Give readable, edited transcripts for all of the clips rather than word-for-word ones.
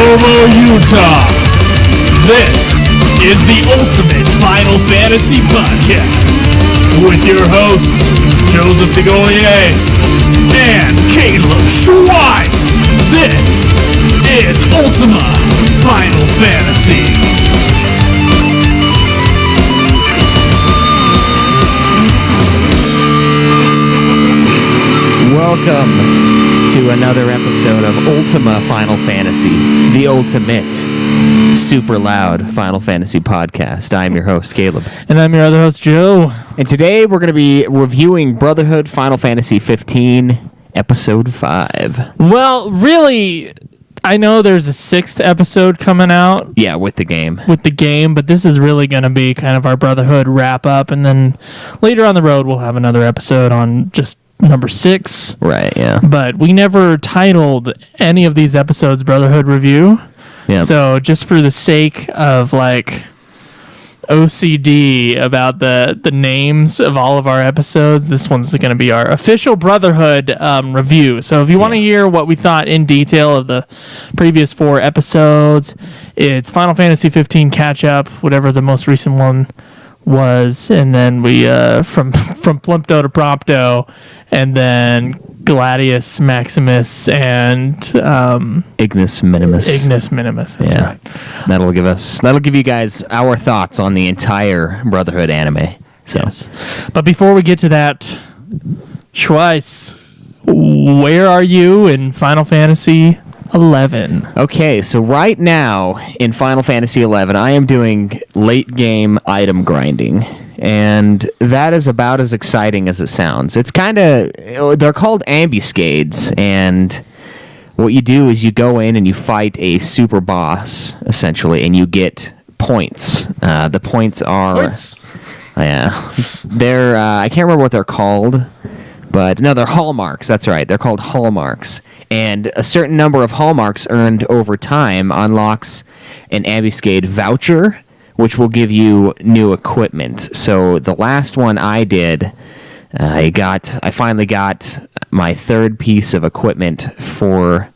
Provo, Utah. This is the Ultimate Final Fantasy Podcast with your hosts, Joseph DeGolier and Caleb Schweitz. This is Ultima Final Fantasy. Welcome to another episode of Ultima Final Fantasy, the ultimate, super loud Final Fantasy podcast. I'm your host, Caleb. And I'm your other host, Joe. And today we're going to be reviewing Brotherhood Final Fantasy 15, Episode 5. Well, really, I know there's a 6th episode coming out. Yeah, with the game. But this is really going to be kind of our Brotherhood wrap-up, and then later on the road we'll have another episode on just number 6. Right, yeah. But we never titled any of these episodes Brotherhood Review. Yeah. So just for the sake of like OCD about the names of all of our episodes, this one's going to be our official Brotherhood review. So if you want to hear what we thought in detail of the previous 4 episodes, it's Final Fantasy 15 catch up, whatever the most recent one was, and then we from Flimpto to Prompto, and then Gladius Maximus and Ignis Minimus. That's right. That'll give you guys our thoughts on the entire Brotherhood anime. So. Yes. But before we get to that, Schweiss, where are you in Final Fantasy 11? Okay, so right now in Final Fantasy 11, I am doing late game item grinding, and that is about as exciting as it sounds. It's kind of, they're called ambuscades, and what you do is you go in and you fight a super boss, essentially, and you get points. The points are... Points? Yeah. They're, I can't remember what they're called, but no, they're hallmarks. That's right. They're called hallmarks. And a certain number of hallmarks earned over time unlocks an ambuscade voucher, which will give you new equipment. So the last one I did, I finally got my 3rd piece of equipment for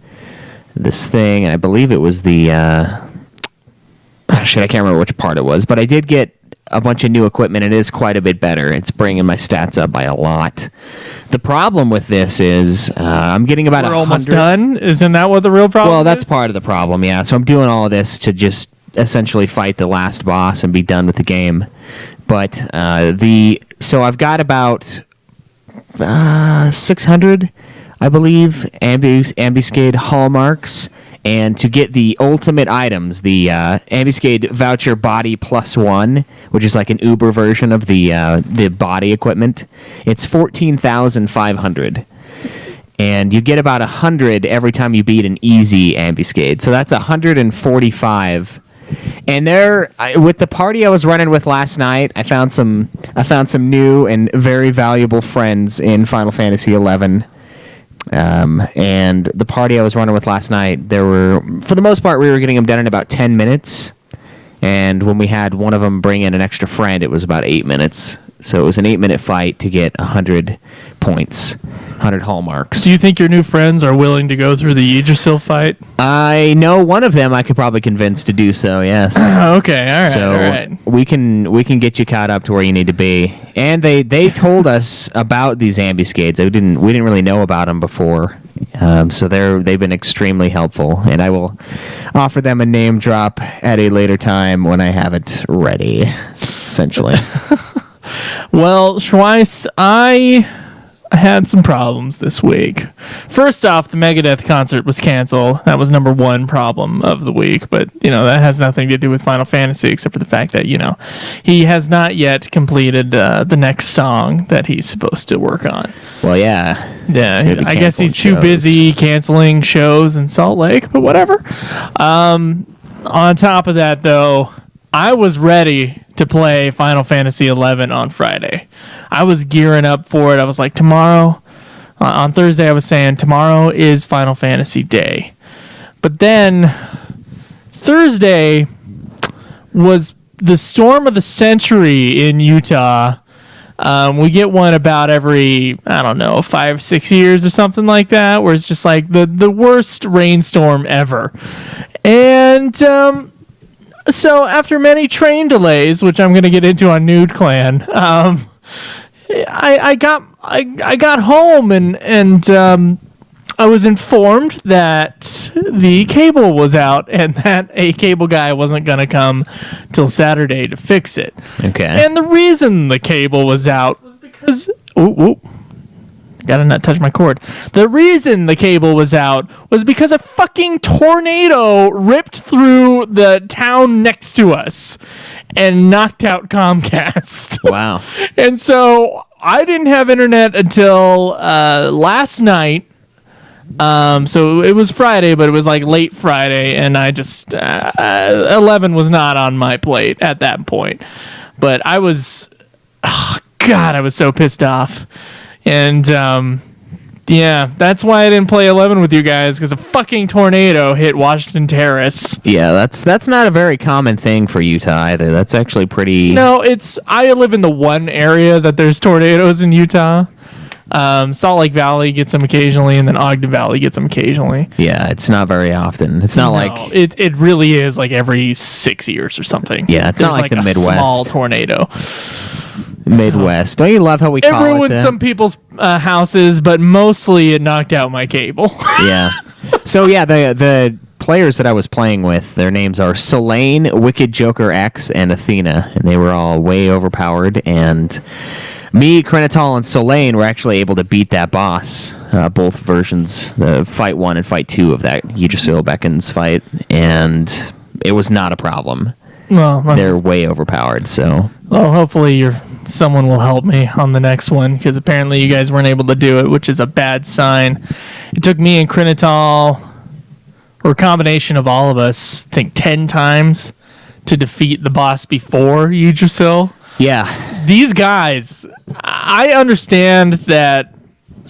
this thing, and I believe it was the I can't remember which part it was, but I did get a bunch of new equipment. It is quite a bit better. It's bringing my stats up by a lot. The problem with this is I'm getting about 100. We're almost done? Isn't that what the real problem is? Well, that's part of the problem, yeah. So I'm doing all of this to just essentially fight the last boss and be done with the game. But so I've got about 600, I believe, ambuscade hallmarks. And to get the ultimate items, the ambuscade voucher body +1, which is like an Uber version of the body equipment, it's 14,500. And you get about 100 every time you beat an easy ambuscade. So that's 145. And with the party I was running with last night, I found some new and very valuable friends in Final Fantasy 11. And the party I was running with last night, for the most part, we were getting them done in about 10 minutes. And when we had one of them bring in an extra friend, it was about 8 minutes. So it was an 8-minute fight to get 100 points, 100 hallmarks. Do you think your new friends are willing to go through the Yggdrasil fight? I know one of them I could probably convince to do so, yes. Okay, all right, so all right. we can get you caught up to where you need to be. And they told us about these ambuscades. We didn't really know about them before. So they've been extremely helpful, and I will offer them a name drop at a later time when I have it ready, essentially. Well, Schweiss, I had some problems this week. First off, the Megadeth concert was canceled. That was number 1 problem of the week, but, that has nothing to do with Final Fantasy except for the fact that, he has not yet completed the next song that he's supposed to work on. Well, yeah. Yeah, I guess he's too busy canceling shows in Salt Lake, but whatever. On top of that, though, I was ready to play Final Fantasy 11 on Friday. I was gearing up for it. I was like, tomorrow, on Thursday, I was saying tomorrow is Final Fantasy Day. But then Thursday was the storm of the century in Utah We get one about every, I don't know, 5-6 years or something like that, where it's just like the worst rainstorm ever. And so after many train delays, which I'm going to get into on Nude Clan, I got home and I was informed that the cable was out and that a cable guy wasn't going to come till Saturday to fix it. Okay. And the reason the cable was out was because... Gotta not touch my cord. The reason the cable was out was because a fucking tornado ripped through the town next to us and knocked out Comcast. Wow. And so I didn't have internet until last night. So it was Friday, but it was like late Friday, and I just 11 was not on my plate at that point. But I was, oh God, I was so pissed off. And yeah, that's why I didn't play 11 with you guys, because a fucking tornado hit Washington Terrace. Yeah, that's not a very common thing for Utah either. That's actually pretty... No, I live in the one area that there's tornadoes in Utah. Salt Lake Valley gets them occasionally, and then Ogden Valley gets them occasionally. Yeah, it's not very often. It's not like... It really is like every 6 years or something. Yeah, it's There's not like the a Midwest. Small tornado. Midwest. Don't you love how we It call it ruined that? some people's houses, but mostly it knocked out my cable. Yeah. So yeah, the players that I was playing with, their names are Solane, Wicked Joker X, and Athena, and they were all way overpowered. And me, Krenital, and Solane were actually able to beat that boss, both versions, the Fight 1 and Fight 2 of that Yggdrasil Beckons fight, and it was not a problem. Well, They're way overpowered, so... Well, hopefully someone will help me on the next one, because apparently you guys weren't able to do it, which is a bad sign. It took me and Krenital, or a combination of all of us, I think 10 times to defeat the boss before Yggdrasil. Yeah. These guys, I understand that,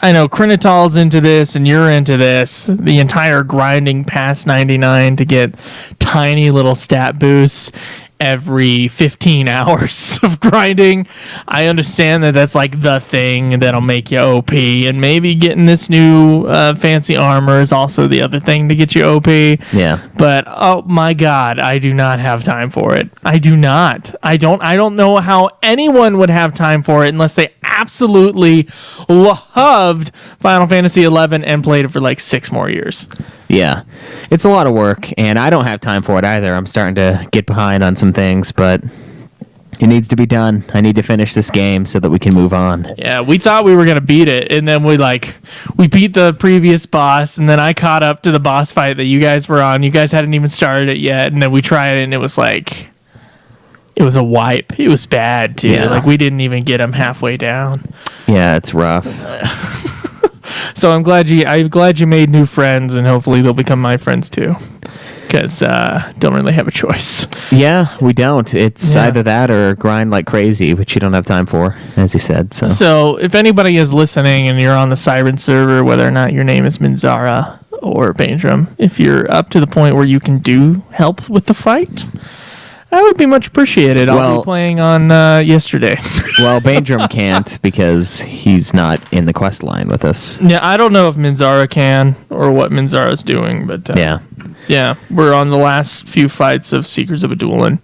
I know Krenital's into this and you're into this, the entire grinding past 99 to get tiny little stat boosts every 15 hours of grinding. I understand that that's like the thing that'll make you OP, and maybe getting this new fancy armor is also the other thing to get you OP. Yeah. But oh my God, I do not have time for it. I do not. I don't know how anyone would have time for it unless they absolutely loved Final Fantasy 11 and played it for like 6 more years. Yeah, it's a lot of work, and I don't have time for it either. I'm starting to get behind on some things, but it needs to be done. I need to finish this game so that we can move on. Yeah, we thought we were going to beat it, and then we beat the previous boss, and then I caught up to the boss fight that you guys were on. You guys hadn't even started it yet, and then we tried it, and it was like... It was a wipe. It was bad, too. Yeah. Like, we didn't even get him halfway down. Yeah, it's rough. So I'm glad you made new friends, and hopefully they'll become my friends too. Because don't really have a choice. Yeah, we don't. It's either that or grind like crazy, which you don't have time for, as you said. So if anybody is listening and you're on the Siren server, whether or not your name is Minzara or Baindrum, if you're up to the point where you can do help with the fight, that would be much appreciated. I'll be playing on yesterday. Well, Baindrum can't because he's not in the quest line with us. Yeah, I don't know if Minzara can or what Minzara's doing, but yeah, we're on the last few fights of Seekers of Adulan.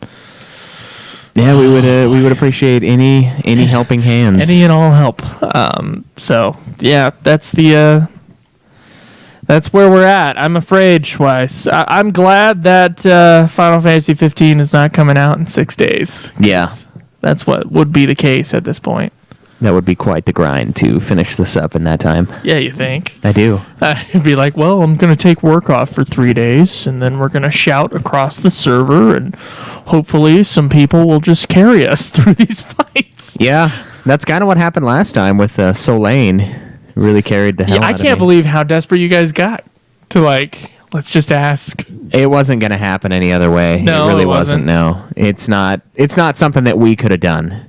Yeah, we would appreciate any helping hands. Any and all help. So yeah, that's where we're at. I'm afraid, Schweiss. I'm glad that Final Fantasy 15 is not coming out in 6 days. Yeah. That's what would be the case at this point. That would be quite the grind to finish this up in that time. Yeah, you think? I do. It'd be like, well, I'm going to take work off for 3 days, and then we're going to shout across the server, and hopefully some people will just carry us through these fights. Yeah, that's kind of what happened last time with Solane. Really carried the hell out of me. I can't believe how desperate you guys got to, let's just ask. It wasn't going to happen any other way. No, it really wasn't. No, it's not something that we could have done.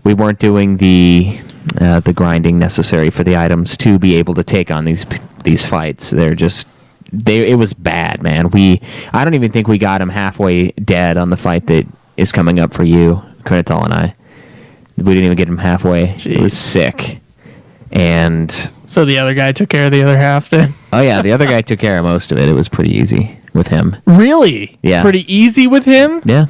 We weren't doing the grinding necessary for the items to be able to take on these fights. It was bad, man. I don't even think we got him halfway dead on the fight that is coming up for you, Krenital and I. We didn't even get him halfway. Jeez. It was sick. And So the other guy took care of the other half then? oh yeah, the other guy took care of most of it. It was pretty easy with him. Really? Yeah. Pretty easy with him? Yeah.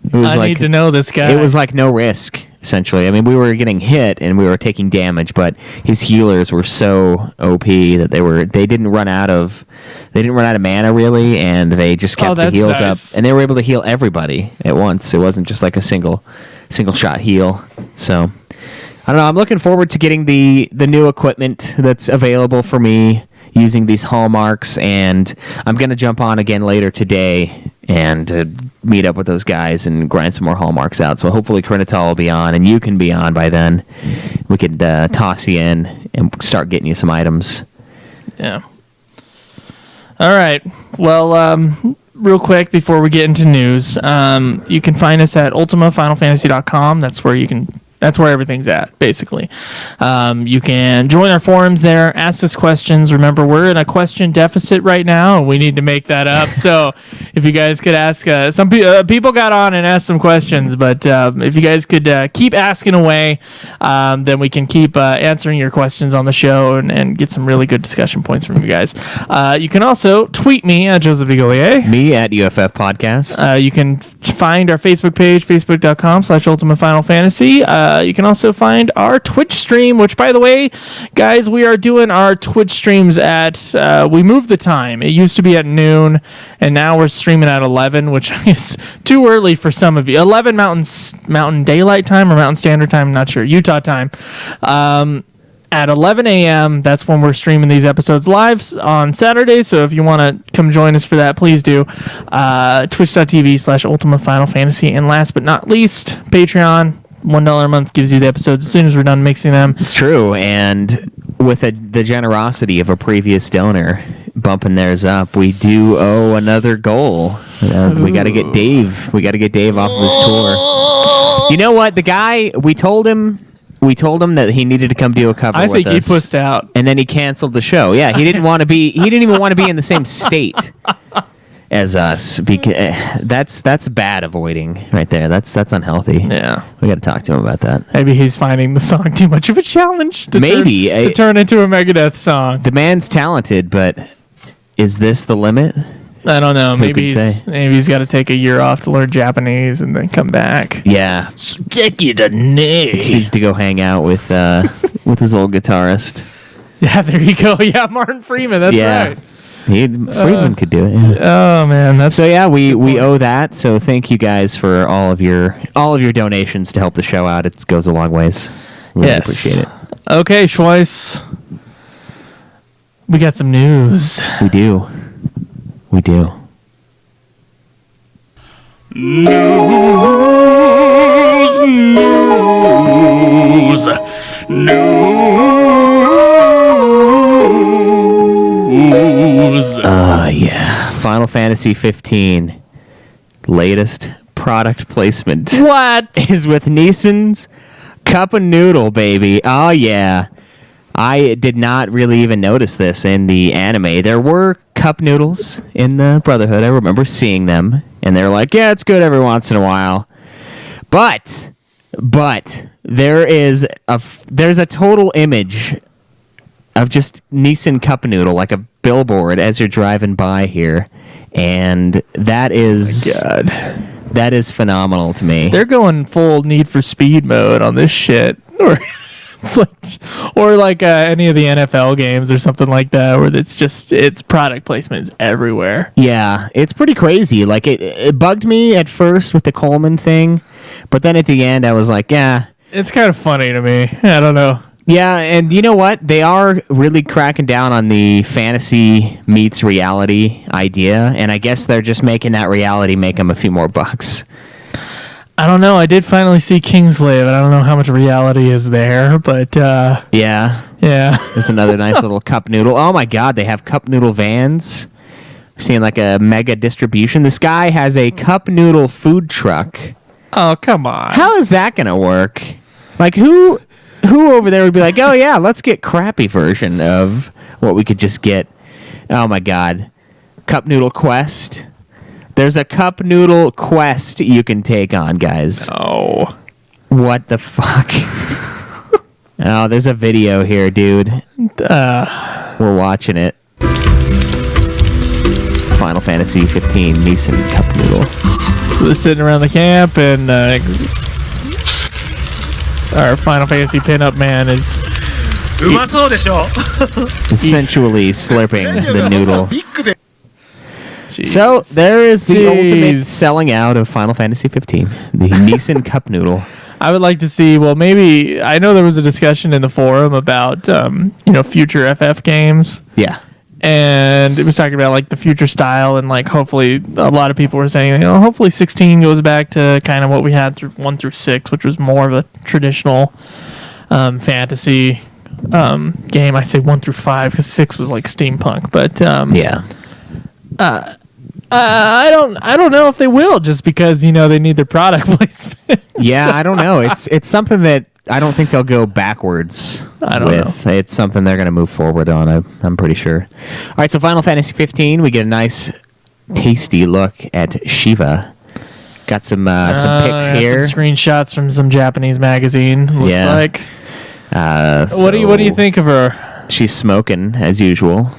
It was I need to know this guy. It was like no risk, essentially. I mean, we were getting hit and we were taking damage, but his healers were so OP that they didn't run out of mana really, and they just kept the heals nice. up, and they were able to heal everybody at once. It wasn't just like a single shot heal. So I don't know. I'm looking forward to getting the new equipment that's available for me using these hallmarks, and I'm gonna jump on again later today and meet up with those guys and grind some more hallmarks out. So hopefully Krinital will be on, and you can be on by then. We could toss you in and start getting you some items. Yeah. All right. Well, real quick before we get into news, you can find us at ultimafinalfantasy.com. That's where everything's at, basically. You can join our forums there, ask us questions. Remember, we're in a question deficit right now, and we need to make that up. So if you guys could ask, some people got on and asked some questions, but if you guys could keep asking away, then we can keep answering your questions on the show and get some really good discussion points from you guys. You can also tweet me at Joseph Vigolier. Me at UFF Podcast. You can find our Facebook page, facebook.com/Ultima Final Fantasy. You can also find our Twitch stream, which, by the way, guys, we are doing our Twitch streams we moved the time. It used to be at noon, and now we're streaming at 11, which is too early for some of you. 11 Mountain Daylight Time or Mountain Standard Time, I'm not sure. Utah time. At 11 a.m., that's when we're streaming these episodes live on Saturday. So if you want to come join us for that, please do. Twitch.tv/Ultima Final Fantasy. And last but not least, Patreon. $1 a month gives you the episodes as soon as we're done mixing them. It's true, and with the generosity of a previous donor bumping theirs up, we do owe another goal. We got to get Dave. We got to get Dave off of his tour. You know what? The guy, we told him that he needed to come do a cover with us. I think he pussed out, and then he canceled the show. Yeah, he didn't want to be. He didn't even want to be in the same state as us, because that's bad avoiding right there. That's unhealthy. Yeah, we got to talk to him about that. Maybe he's finding the song too much of a challenge to turn into a Megadeth song. The man's talented, but is this the limit? I don't know. Maybe he's got to take a year off to learn Japanese and then come back. Yeah, stick you to knee. He needs to go hang out with his old guitarist. Yeah, there you go. Yeah, Martin Freeman. That's right. Freeman could do it. Yeah. Oh man, we owe that. So thank you guys for all of your donations to help the show out. It goes a long ways. Really appreciate it. Okay, Schweiss, we got some news. We do. News. Yeah. Final Fantasy 15 latest product placement. What? Is with Nissan's Cup of Noodle, baby. Oh yeah. I did not really even notice this in the anime. There were cup noodles in the Brotherhood. I remember seeing them, and they're like, yeah, it's good every once in a while. But there's a total image of just Nissan Cup Noodle, like a billboard as you're driving by here, and that is that is phenomenal to me. They're going full Need for Speed mode on this shit, or like any of the NFL games or something like that, where it's product placements everywhere. Yeah, it's pretty crazy. Like it bugged me at first with the Coleman thing, but then at the end I was like, yeah, it's kind of funny to me. I don't know. Yeah, and you know what? They are really cracking down on the fantasy meets reality idea, and I guess they're just making that reality make them a few more bucks. I don't know. I did finally see Kingsglaive, and I don't know how much reality is there, but yeah. There's another nice little cup noodle. Oh my God, they have cup noodle vans. Seeing like a mega distribution. This guy has a cup noodle food truck. Oh, come on. How is that gonna work? Like who over there would be like, oh yeah, let's get crappy version of what we could just get. Oh my God. Cup noodle quest. There's a cup noodle quest you can take on, guys. Oh. What the fuck? Oh, there's a video here, dude. We're watching it. Final Fantasy 15 Nissan Cup Noodle. So they're sitting around the camp, and our Final Fantasy pinup man is sensually slurping the noodle. Jeez. So there is the ultimate Jeez. selling out of Final Fantasy 15, the Nissan Cup Noodle. I would like to see. Well, maybe I know there was a discussion in the forum about future FF games, Yeah. and it was talking about like the future style, and like hopefully a lot of people were saying, hopefully 16 goes back to kind of what we had through 1 through 6, which was more of a traditional fantasy game. I say 1 through 5 because 6 was like steampunk, but Yeah. I don't know if they will, just because they need their product placement. Yeah, I don't know. It's something that I don't think they'll go backwards I don't with. It's something they're going to move forward on, I'm pretty sure. All right, so Final Fantasy 15, we get a nice, tasty look at Shiva. Got some pics here. Some screenshots from some Japanese magazine. Looks Yeah. like. What do you think of her? She's smoking as usual.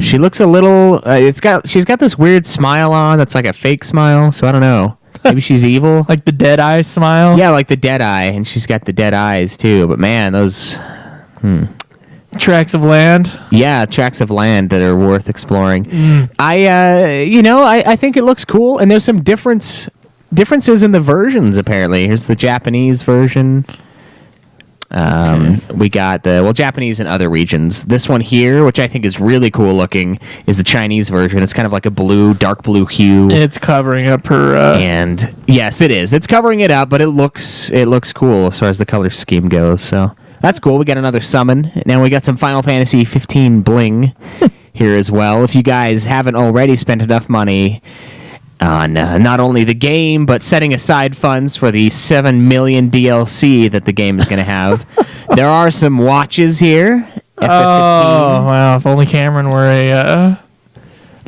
She looks a little. She's got this weird smile on that's like a fake smile. So I don't know. Maybe she's evil. Like the dead eye smile. Yeah, like the dead eye, and she's got the dead eyes too. But man, those. Tracts of land. Yeah, tracts of land that are worth exploring. Mm. I think it looks cool, and there's some differences in the versions. Apparently, here's the Japanese version. We got the Japanese in other regions. This one here, which I think is really cool looking, is the Chinese version. It's kind of like a dark blue hue. It's covering up her. And yes, it is. It's covering it up, but it looks cool as far as the color scheme goes. So that's cool. We got another summon. Now we got some Final Fantasy 15 bling here as well. If you guys haven't already spent enough money on not only the game, but setting aside funds for the 7 million DLC that the game is going to have. There are some watches here. Oh, wow. If only Cameron were a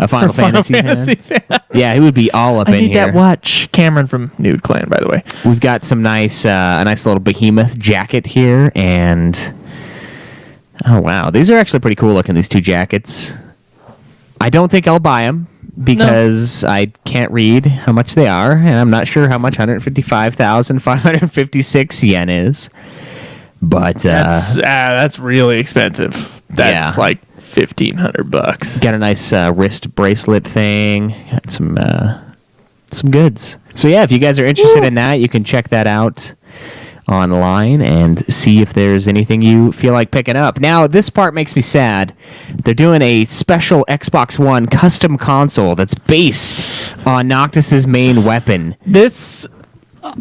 Final Fantasy fan. fan. Yeah, he would be all up I in need here. that watch. Cameron from Nude Clan, by the way. We've got some a nice little behemoth jacket here, and oh wow, these are actually pretty cool looking. These two jackets. I don't think I'll buy them because I can't read how much they are, and I'm not sure how much 155,556 yen is. But That's really expensive. That's Yeah. like $1,500. got a nice wrist bracelet thing. Got some goods. So yeah, if you guys are interested in that, you can check that out online and see if there's anything you feel like picking up. Now, this part makes me sad. They're doing a special Xbox One custom console that's based on Noctis's main weapon. This,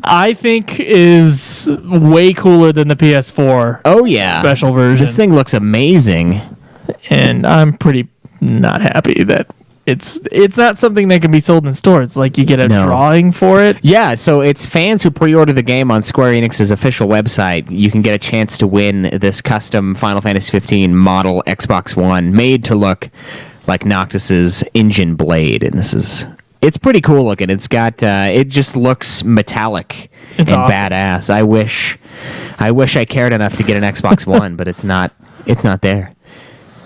I think, is way cooler than the PS4 Oh yeah, special version. This thing looks amazing. And I'm pretty not happy that it's not something that can be sold in stores. Like you get a drawing for it. Yeah, so it's fans who pre-order the game on Square Enix's official website. You can get a chance to win this custom Final Fantasy 15 model Xbox One made to look like Noctis's engine blade, and it's pretty cool looking. It's got it just looks metallic and awesome. badass. I wish I cared enough to get an Xbox One, but it's not there.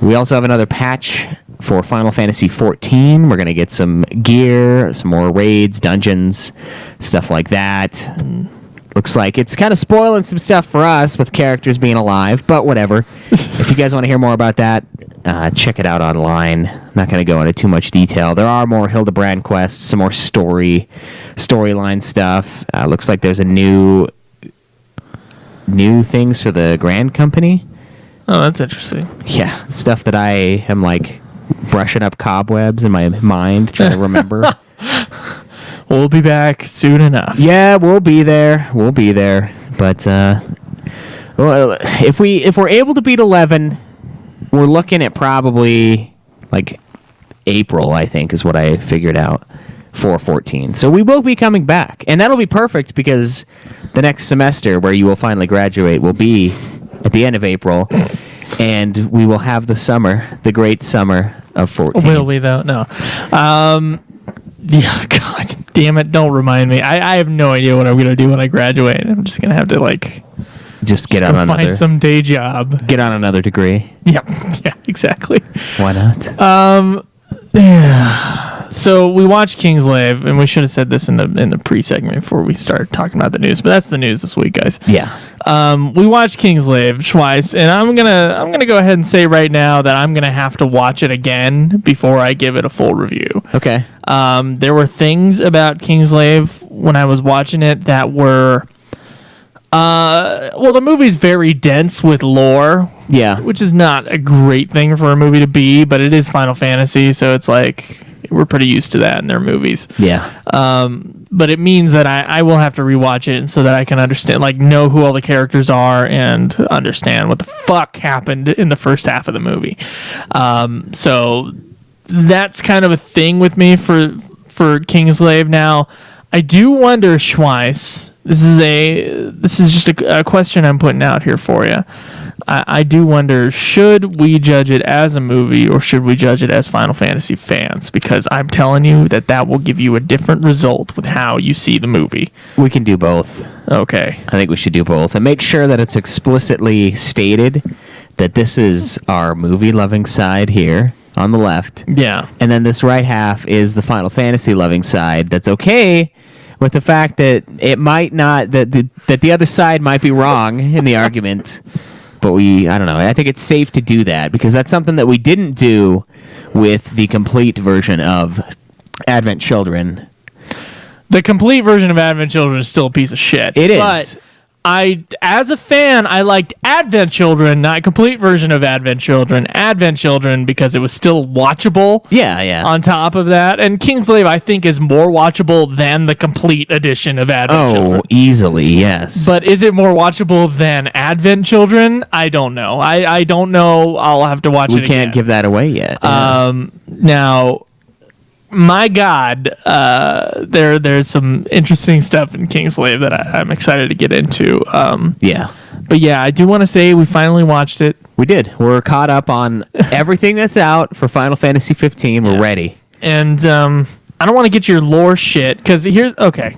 We also have another patch for Final Fantasy 14. We're going to get some gear, some more raids, dungeons, stuff like that. Looks like it's kind of spoiling some stuff for us with characters being alive, but whatever. If you guys want to hear more about that, check it out online. I'm not going to go into too much detail. There are more Hildebrand quests, some more storyline stuff. Looks like there's a new things for the Grand Company. Oh, that's interesting. Yeah, stuff that I am like brushing up cobwebs in my mind, trying to remember. We'll be back soon enough. Yeah, we'll be there. But if we're able to beat 11, we're looking at probably like April, I think, is what I figured out for 14. So we will be coming back, and that'll be perfect because the next semester where you will finally graduate will be at the end of April, and we will have the great summer of 14. Will we though? No. Yeah, God. Damn it! Don't remind me. I have no idea what I'm gonna do when I graduate. I'm just gonna have to like Just get on find another. some day job. Get on another degree. Yeah, yeah, exactly. Why not? Yeah. So we watched Kingsglaive, and we should have said this in the pre-segment before we start talking about the news. But that's the news this week, guys. Yeah. We watched Kingsglaive twice, and I'm gonna go ahead and say right now that I'm gonna have to watch it again before I give it a full review. Okay. There were things about Kingsglaive when I was watching it that were, well, the movie's very dense with lore. Yeah. Which is not a great thing for a movie to be, but it is Final Fantasy, so it's like we're pretty used to that in their movies. Yeah. But it means that I will have to rewatch it so that I can understand, like, know who all the characters are and understand what the fuck happened in the first half of the movie. So that's kind of a thing with me for Kingsglaive. Now, I do wonder, Schweiss. This is just a question I'm putting out here for you. I do wonder, should we judge it as a movie or should we judge it as Final Fantasy fans? Because I'm telling you that will give you a different result with how you see the movie. We can do both. Okay. I think we should do both. And make sure that it's explicitly stated that this is our movie-loving side here on the left. Yeah. And then this right half is the Final Fantasy-loving side that's okay with the fact that it might not, that the other side might be wrong in the argument. But I don't know. I think it's safe to do that because that's something that we didn't do with the complete version of Advent Children. The complete version of Advent Children is still a piece of shit. It is. But as a fan, I liked Advent Children, not a complete version of Advent Children because it was still watchable. Yeah. On top of that, and Kingsglaive, I think, is more watchable than the complete edition of Advent Children. Oh, easily, yes. But is it more watchable than Advent Children? I don't know. I don't know. I'll have to watch it again. We can't give that away yet. Yeah. Now, my God, there's some interesting stuff in Kingsglaive that I'm excited to get into. Yeah. But yeah, I do want to say we finally watched it. We did. We're caught up on everything that's out for Final Fantasy 15. We're ready. And I don't want to get your lore shit, because okay.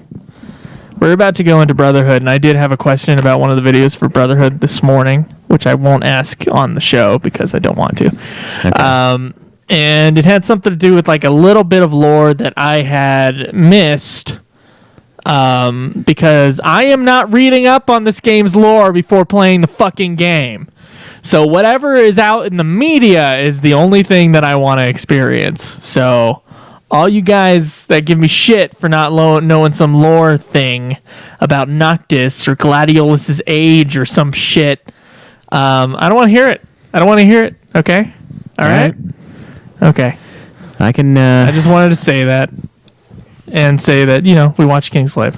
We're about to go into Brotherhood, and I did have a question about one of the videos for Brotherhood this morning, which I won't ask on the show because I don't want to. Okay. And it had something to do with like a little bit of lore that I had missed, because I am not reading up on this game's lore before playing the fucking game. So whatever is out in the media is the only thing that I want to experience. So all you guys that give me shit for not knowing some lore thing about Noctis or Gladiolus's age or some shit, I don't want to hear it. Okay? All right? Okay. I can. I just wanted to say that and say that, we watched Kingsglaive.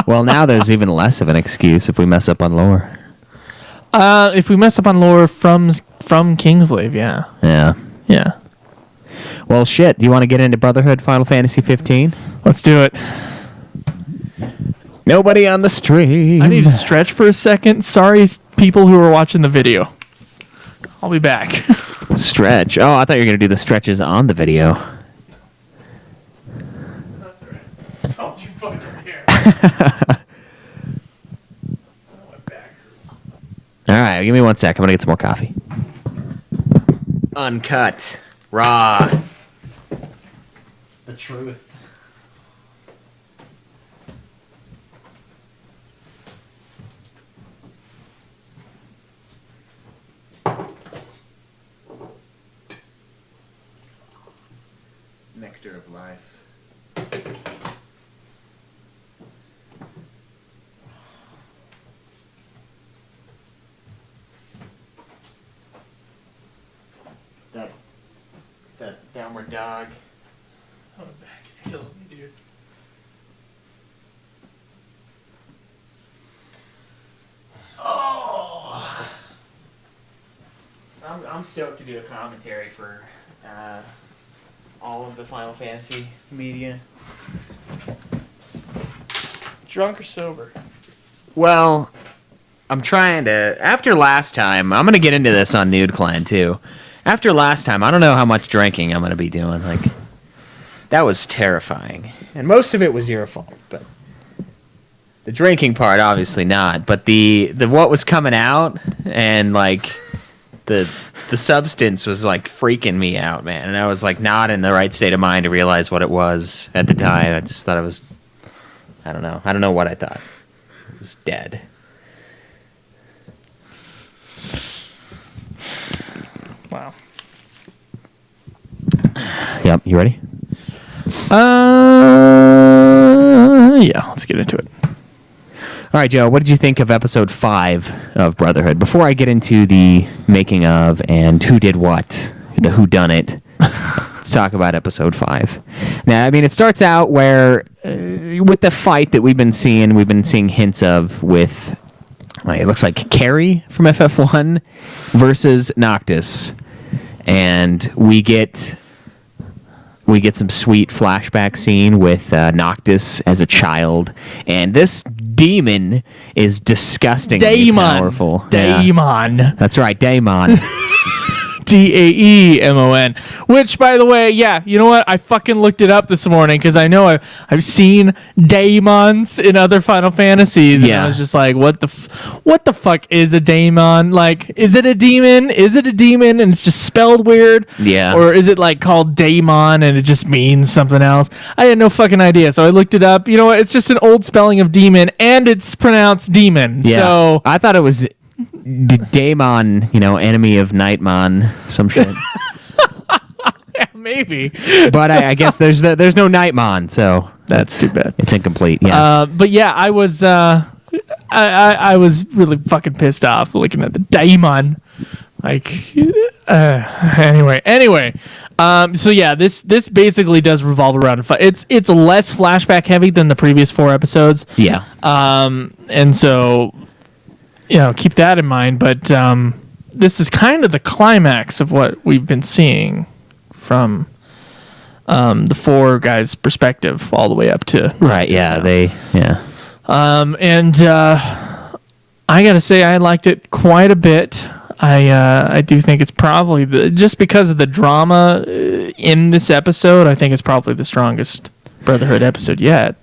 Well, now there's even less of an excuse if we mess up on lore. If we mess up on lore from Kingsglaive, yeah. Yeah. Yeah. Well, shit. Do you want to get into Brotherhood Final Fantasy 15? Let's do it. Nobody on the stream. I need to stretch for a second. Sorry, people who are watching the video. I'll be back. Stretch. Oh, I thought you were going to do the stretches on the video. That's all right. Don't you fucking care. All right, give me 1 sec. I'm going to get some more coffee. Uncut. Raw. The truth. Nectar of life. That downward dog. Oh, my back is killing me, dude. Oh! I'm stoked to do a commentary for all of the Final Fantasy media. Drunk or sober? Well, I'm trying to. After last time, I'm gonna get into this on Nude Clan too. After last time, I don't know how much drinking I'm gonna be doing. Like, that was terrifying. And most of it was your fault, but the drinking part, obviously not. But the what was coming out and like the substance was like freaking me out, man. And I was like not in the right state of mind to realize what it was at the time. I just thought it was, I don't know. I don't know what I thought. It was dead. Wow. Yep, you ready? Yeah, let's get into it. All right, Joe, what did you think of episode 5 of Brotherhood? Before I get into the making of and who did what, the who done it, let's talk about episode 5. Now, I mean, it starts out where, with the fight that we've been seeing hints of with, it looks like Carrie from FF1 versus Noctis. And we get some sweet flashback scene with Noctis as a child, and this demon is disgustingly powerful. Daemon. Yeah. That's right, Daemon. Daemon. Which, by the way, yeah, you know what? I fucking looked it up this morning because I know I've seen daemons in other Final Fantasies, and I was just like, what the fuck is a daemon? Like, is it a demon? Is it a demon and it's just spelled weird? Yeah. Or is it like called daemon and it just means something else? I had no fucking idea, so I looked it up. You know what? It's just an old spelling of demon, and it's pronounced demon. Yeah. So I thought it was Daemon, enemy of Nightmon, some shit. yeah, maybe. But I guess there's no Nightmon, so That's too bad. It's incomplete. Yeah. But yeah, I was I was really fucking pissed off looking at the daemon. Like, anyway. So yeah, this basically does revolve around it's less flashback heavy than the previous 4 episodes. Yeah. And so, keep that in mind. But this is kind of the climax of what we've been seeing from the 4 guys' perspective all the way up to right. Yeah. And I gotta say, I liked it quite a bit. I do think it's probably just because of the drama in this episode. I think it's probably the strongest Brotherhood episode yet.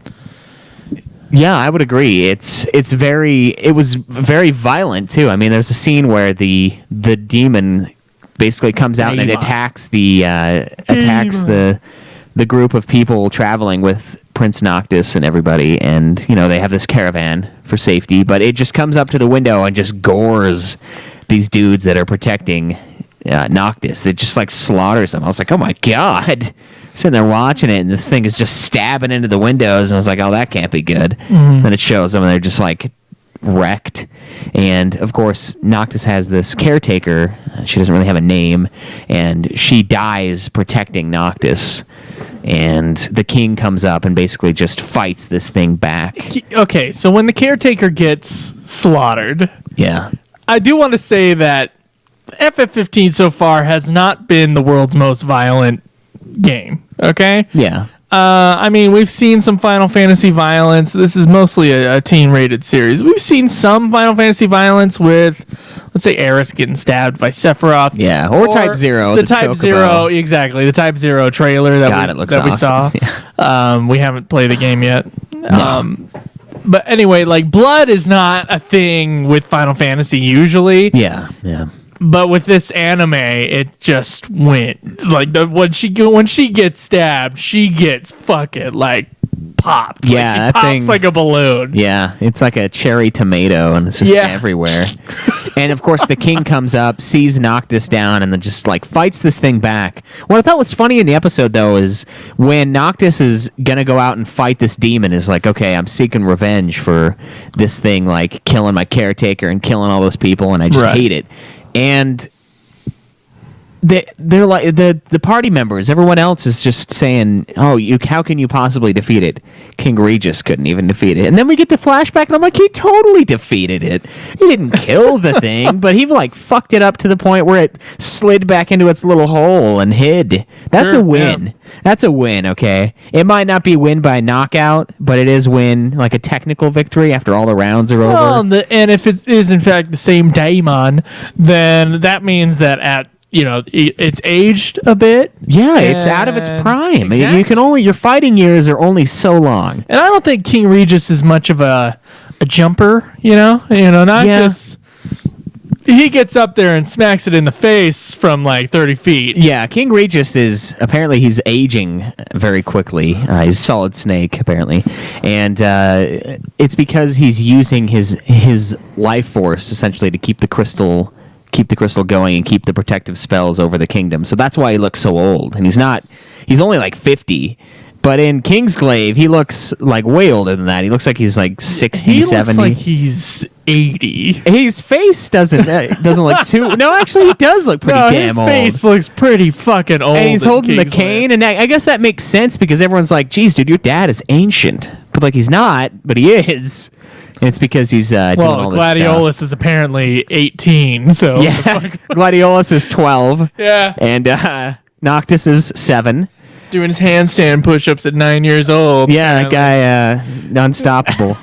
Yeah, I would agree. It was very violent too. I mean, there's a scene where the demon basically comes out and it attacks the group of people traveling with Prince Noctis and everybody, and they have this caravan for safety, but it just comes up to the window and just gores these dudes that are protecting Noctis. It just like slaughters them. I was like, oh my god. Sitting there watching it, and this thing is just stabbing into the windows, and I was like, oh, that can't be good. Mm-hmm. Then it shows them, and they're just like wrecked. And of course, Noctis has this caretaker. She doesn't really have a name, and she dies protecting Noctis. And the king comes up and basically just fights this thing back. Okay, so when the caretaker gets slaughtered, yeah, I do want to say that FF15 so far has not been the world's most violent game. Okay? Yeah. I mean, we've seen some Final Fantasy violence. This is mostly a teen-rated series. We've seen some Final Fantasy violence with, let's say, Aerith getting stabbed by Sephiroth. Yeah, or Type 0. The Type 0, exactly. The Type 0 trailer that we saw. Yeah. We haven't played the game yet. No. But anyway, like, blood is not a thing with Final Fantasy usually. Yeah. But with this anime, it just went like when she gets stabbed, she gets fucking like popped. Yeah, like, she pops like a balloon. Yeah, it's like a cherry tomato, and it's just everywhere. And of course, the king comes up, sees Noctis down, and then just like fights this thing back. What I thought was funny in the episode, though, is when Noctis is gonna go out and fight this demon, is like, okay, I'm seeking revenge for this thing, like killing my caretaker and killing all those people, and I just hate it. And they're like the party members, everyone else is just saying, oh, how can you possibly defeat it? King Regis couldn't even defeat it. And then we get the flashback, and I'm like, he totally defeated it. He didn't kill the thing, but he like fucked it up to the point where it slid back into its little hole and hid. That's a win. Yeah. That's a win, okay? It might not be win by knockout, but it is win, like a technical victory after all the rounds are over. And if it is in fact the same daemon, then that means that at it's aged a bit. Yeah, it's out of its prime. Exactly. Your fighting years are only so long. And I don't think King Regis is much of a jumper, not just he gets up there and smacks it in the face from like 30 feet. Yeah, King Regis he's aging very quickly. He's Solid Snake apparently, and it's because he's using his life force essentially to keep the crystal going and keep the protective spells over the kingdom. So that's why he looks so old. And he's only like 50. But in Kingsglaive, he looks like way older than that. He looks like he's like 60, 70. He looks like he's 80. His face doesn't look too... No, actually, he does look pretty damn old. His face looks pretty fucking old. And he's holding the cane, and I guess that makes sense because everyone's like, geez, dude, your dad is ancient. But like, he's not, but he is. And it's because he's doing all this Gladiolus stuff. is apparently 18, so... Yeah, Gladiolus is 12. Yeah. And Noctis is 7. Doing his handstand push-ups at 9 years old. Yeah, that guy, unstoppable.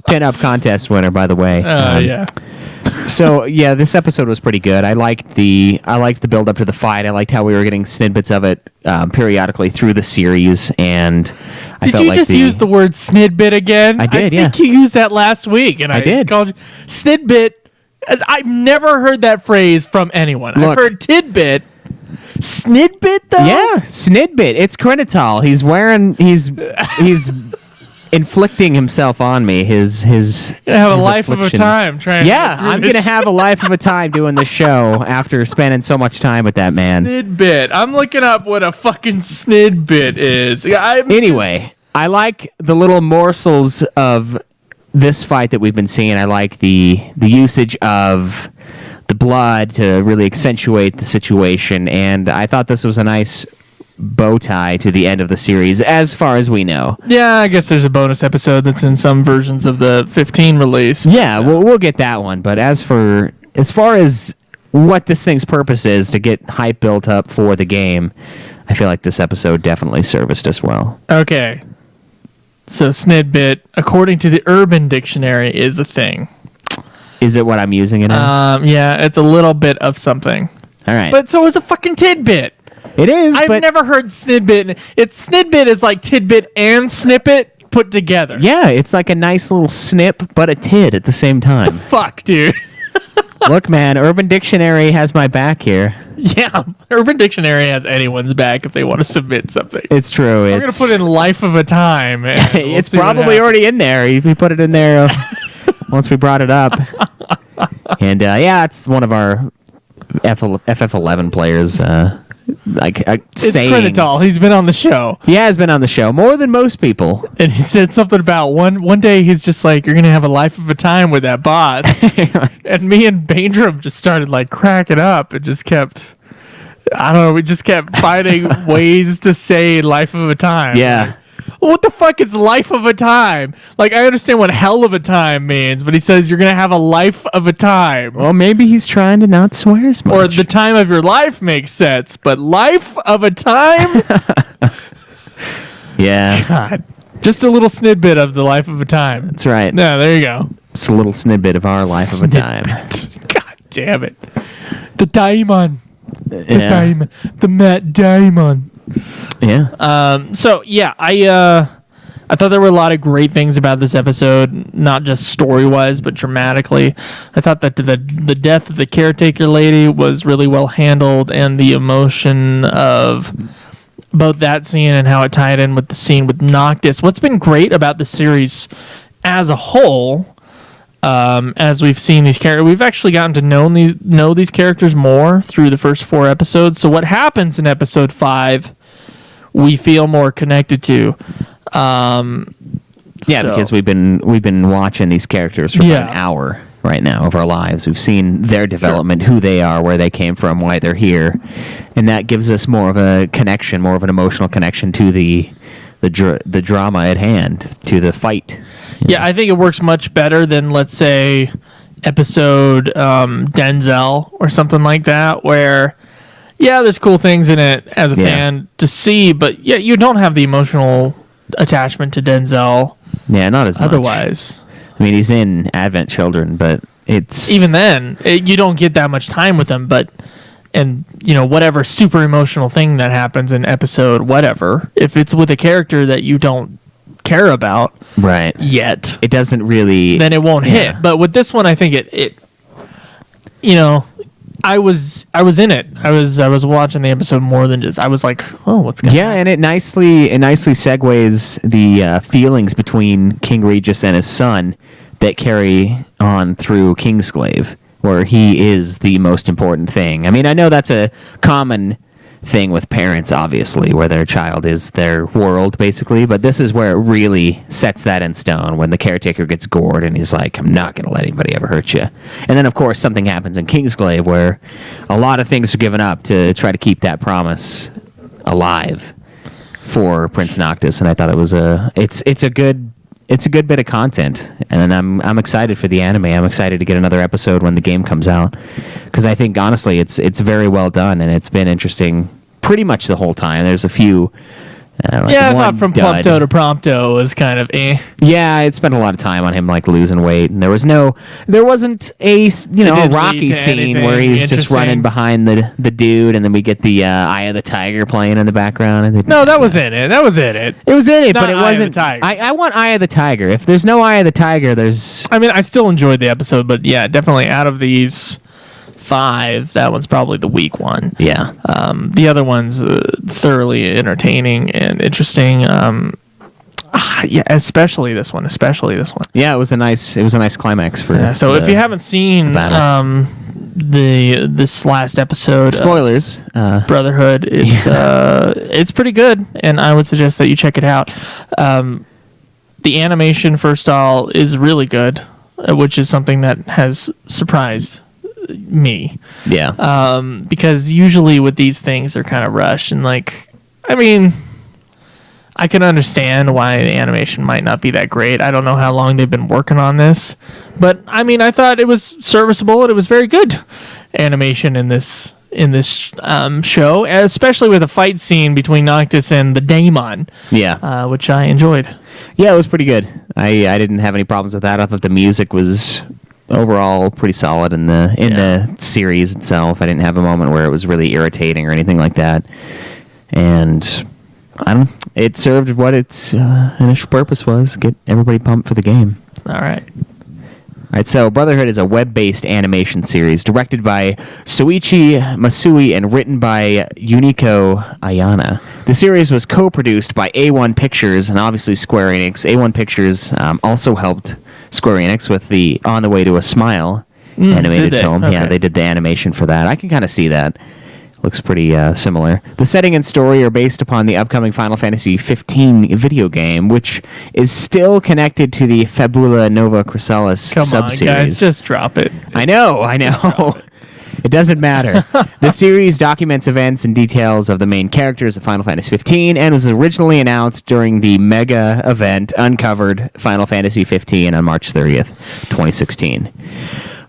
Pin-up contest winner, by the way. Yeah. So yeah, this episode was pretty good. I liked the build up to the fight. I liked how we were getting snippets of it periodically through the series, and I felt like Did you just use the word snidbit again? I did. I think you used that last week, and I did. Called snidbit. I've never heard that phrase from anyone. I've heard tidbit. Snidbit though? Yeah, snidbit. It's crenitol. He's inflicting himself on me. His gonna have a his life of a affliction. time trying. Yeah, I'm gonna have a life of a time doing the show after spending so much time with that man. Snidbit. I'm looking up what a fucking snidbit is. Anyway, I like the little morsels of this fight that we've been seeing. I like the usage of the blood to really accentuate the situation, and I thought this was a nice bow tie to the end of the series, as far as we know. Yeah, I guess there's a bonus episode that's in some versions of the 15 release. Yeah, we'll get that one. But as far as what this thing's purpose is to get hype built up for the game, I feel like this episode definitely serviced us well. Okay, so snidbit, according to the Urban Dictionary, is a thing. Is it what I'm using it as? Yeah, it's a little bit of something. All right. But so is a fucking tidbit. It is, I've never heard snidbit. Snidbit is like tidbit and snippet put together. Yeah, it's like a nice little snip, but a tid at the same time. Fuck, dude. Look, man, Urban Dictionary has my back here. Yeah, Urban Dictionary has anyone's back if they want to submit something. It's true. I'm going to put in life of a time. And it's probably already in there. We put it in there once we brought it up. And yeah, it's one of our FF11 players. It's sayings. Crenitol. He's been on the show. He has been on the show more than most people. And he said something about one day he's just like, you're going to have a life of a time with that boss. And me and Baindrum just started like cracking up and just kept, I don't know, we just kept finding ways to say life of a time. Yeah. Like, what the fuck is life of a time? Like, I understand what hell of a time means, but he says you're going to have a life of a time. Well, maybe he's trying to not swear as much. Or the time of your life makes sense, but life of a time? Yeah. God. Just a little snidbit of the life of a time. That's right. Yeah, there you go. It's a little snippet of our life of a time. God damn it. The Daimon. The Yeah. Daimon. The Matt Daimon. Yeah. So yeah, I thought there were a lot of great things about this episode, not just story-wise, but dramatically. I thought that the death of the caretaker lady was really well handled, and the emotion of both that scene and how it tied in with the scene with Noctis. What's been great about the series as a whole, as we've seen these characters, we've actually gotten to know these characters more through the first 4 episodes. So what happens in episode 5, we feel more connected to. Because we've been watching these characters for about an hour right now of our lives. We've seen their development, who they are, where they came from, why they're here, and that gives us more of a connection, more of an emotional connection to the drama at hand, to the fight. Yeah, I think it works much better than, let's say, episode Denzel or something like that, where there's cool things in it as a fan to see, but you don't have the emotional attachment to Denzel. Yeah, not as much. Otherwise, I mean, he's in Advent Children, but it's even then you don't get that much time with him. But and whatever super emotional thing that happens in episode whatever, if it's with a character that you don't care about yet, it doesn't really, then it won't hit. But with this one, I think it I was in it. I was watching the episode more than just, I was like, oh, what's going on? Yeah, and it nicely segues the feelings between King Regis and his son that carry on through Kingsglaive, where he is the most important thing. I mean, I know that's a common thing with parents, obviously, where their child is their world, basically, but this is where it really sets that in stone, when the caretaker gets gored and he's like, I'm not going to let anybody ever hurt you. And then, of course, something happens in Kingsglaive where a lot of things are given up to try to keep that promise alive for Prince Noctis, and I thought it was it's a good bit of content, and I'm excited for the anime. I'm excited to get another episode when the game comes out, because I think honestly it's very well done, and it's been interesting pretty much the whole time. There's a few I thought from Plumpto to Prompto was kind of Yeah, it spent a lot of time on him like losing weight, and there wasn't a a Rocky scene where he's just running behind the dude, and then we get the Eye of the Tiger playing in the background. No, that was in it. That was in it. It was in it, but it Eye wasn't. of the Tiger. I want Eye of the Tiger. If there's no Eye of the Tiger, there's. I mean, I still enjoyed the episode, but yeah, definitely out of these 5, that one's probably the weak one. Yeah. The other one's thoroughly entertaining and interesting. Yeah, especially this one. Yeah, it was a nice climax for. So if you haven't seen this last episode, spoilers, Brotherhood, it's pretty good, and I would suggest that you check it out. The animation, first of all, is really good, which is something that has surprised me. Yeah. Because usually with these things they're kind of rushed, and like, I mean, I can understand why the animation might not be that great. I don't know how long they've been working on this, but I mean, I thought it was serviceable, and it was very good animation in this show, especially with a fight scene between Noctis and the Daemon. Yeah. Which I enjoyed. Yeah, it was pretty good. I didn't have any problems with that. I thought the music was overall pretty solid in the series itself. I didn't have a moment where it was really irritating or anything like that. And it served what its initial purpose was, get everybody pumped for the game. All right. All right, so Brotherhood is a web-based animation series directed by Soichi Masui and written by Yuniko Ayana. The series was co-produced by A1 Pictures and obviously Square Enix. A1 Pictures also helped Square Enix with the On the Way to a Smile animated film. Okay. Yeah, they did the animation for that. I can kind of see that. Looks pretty similar. The setting and story are based upon the upcoming Final Fantasy 15 video game, which is still connected to the Fabula Nova Crystallis subseries. Come on, guys, just drop it. I know. It doesn't matter. The series documents events and details of the main characters of Final Fantasy 15 and was originally announced during the mega event Uncovered Final Fantasy 15 on March 30th, 2016.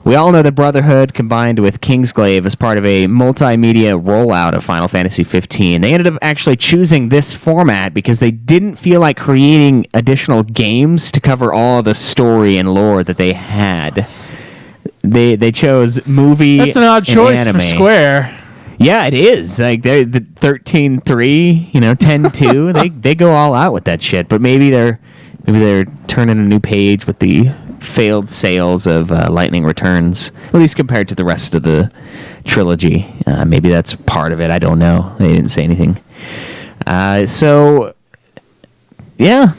We all know that Brotherhood combined with Kingsglaive as part of a multimedia rollout of Final Fantasy 15. They ended up actually choosing this format because they didn't feel like creating additional games to cover all the story and lore that they had. They chose movie. That's an odd choice anime. for Square. Yeah, it is. Like they're the 13-3, 10-2. they go all out with that shit. But maybe they're turning a new page with the failed sales of Lightning Returns, at least compared to the rest of the trilogy. Maybe that's part of it. I don't know. They didn't say anything. So, yeah,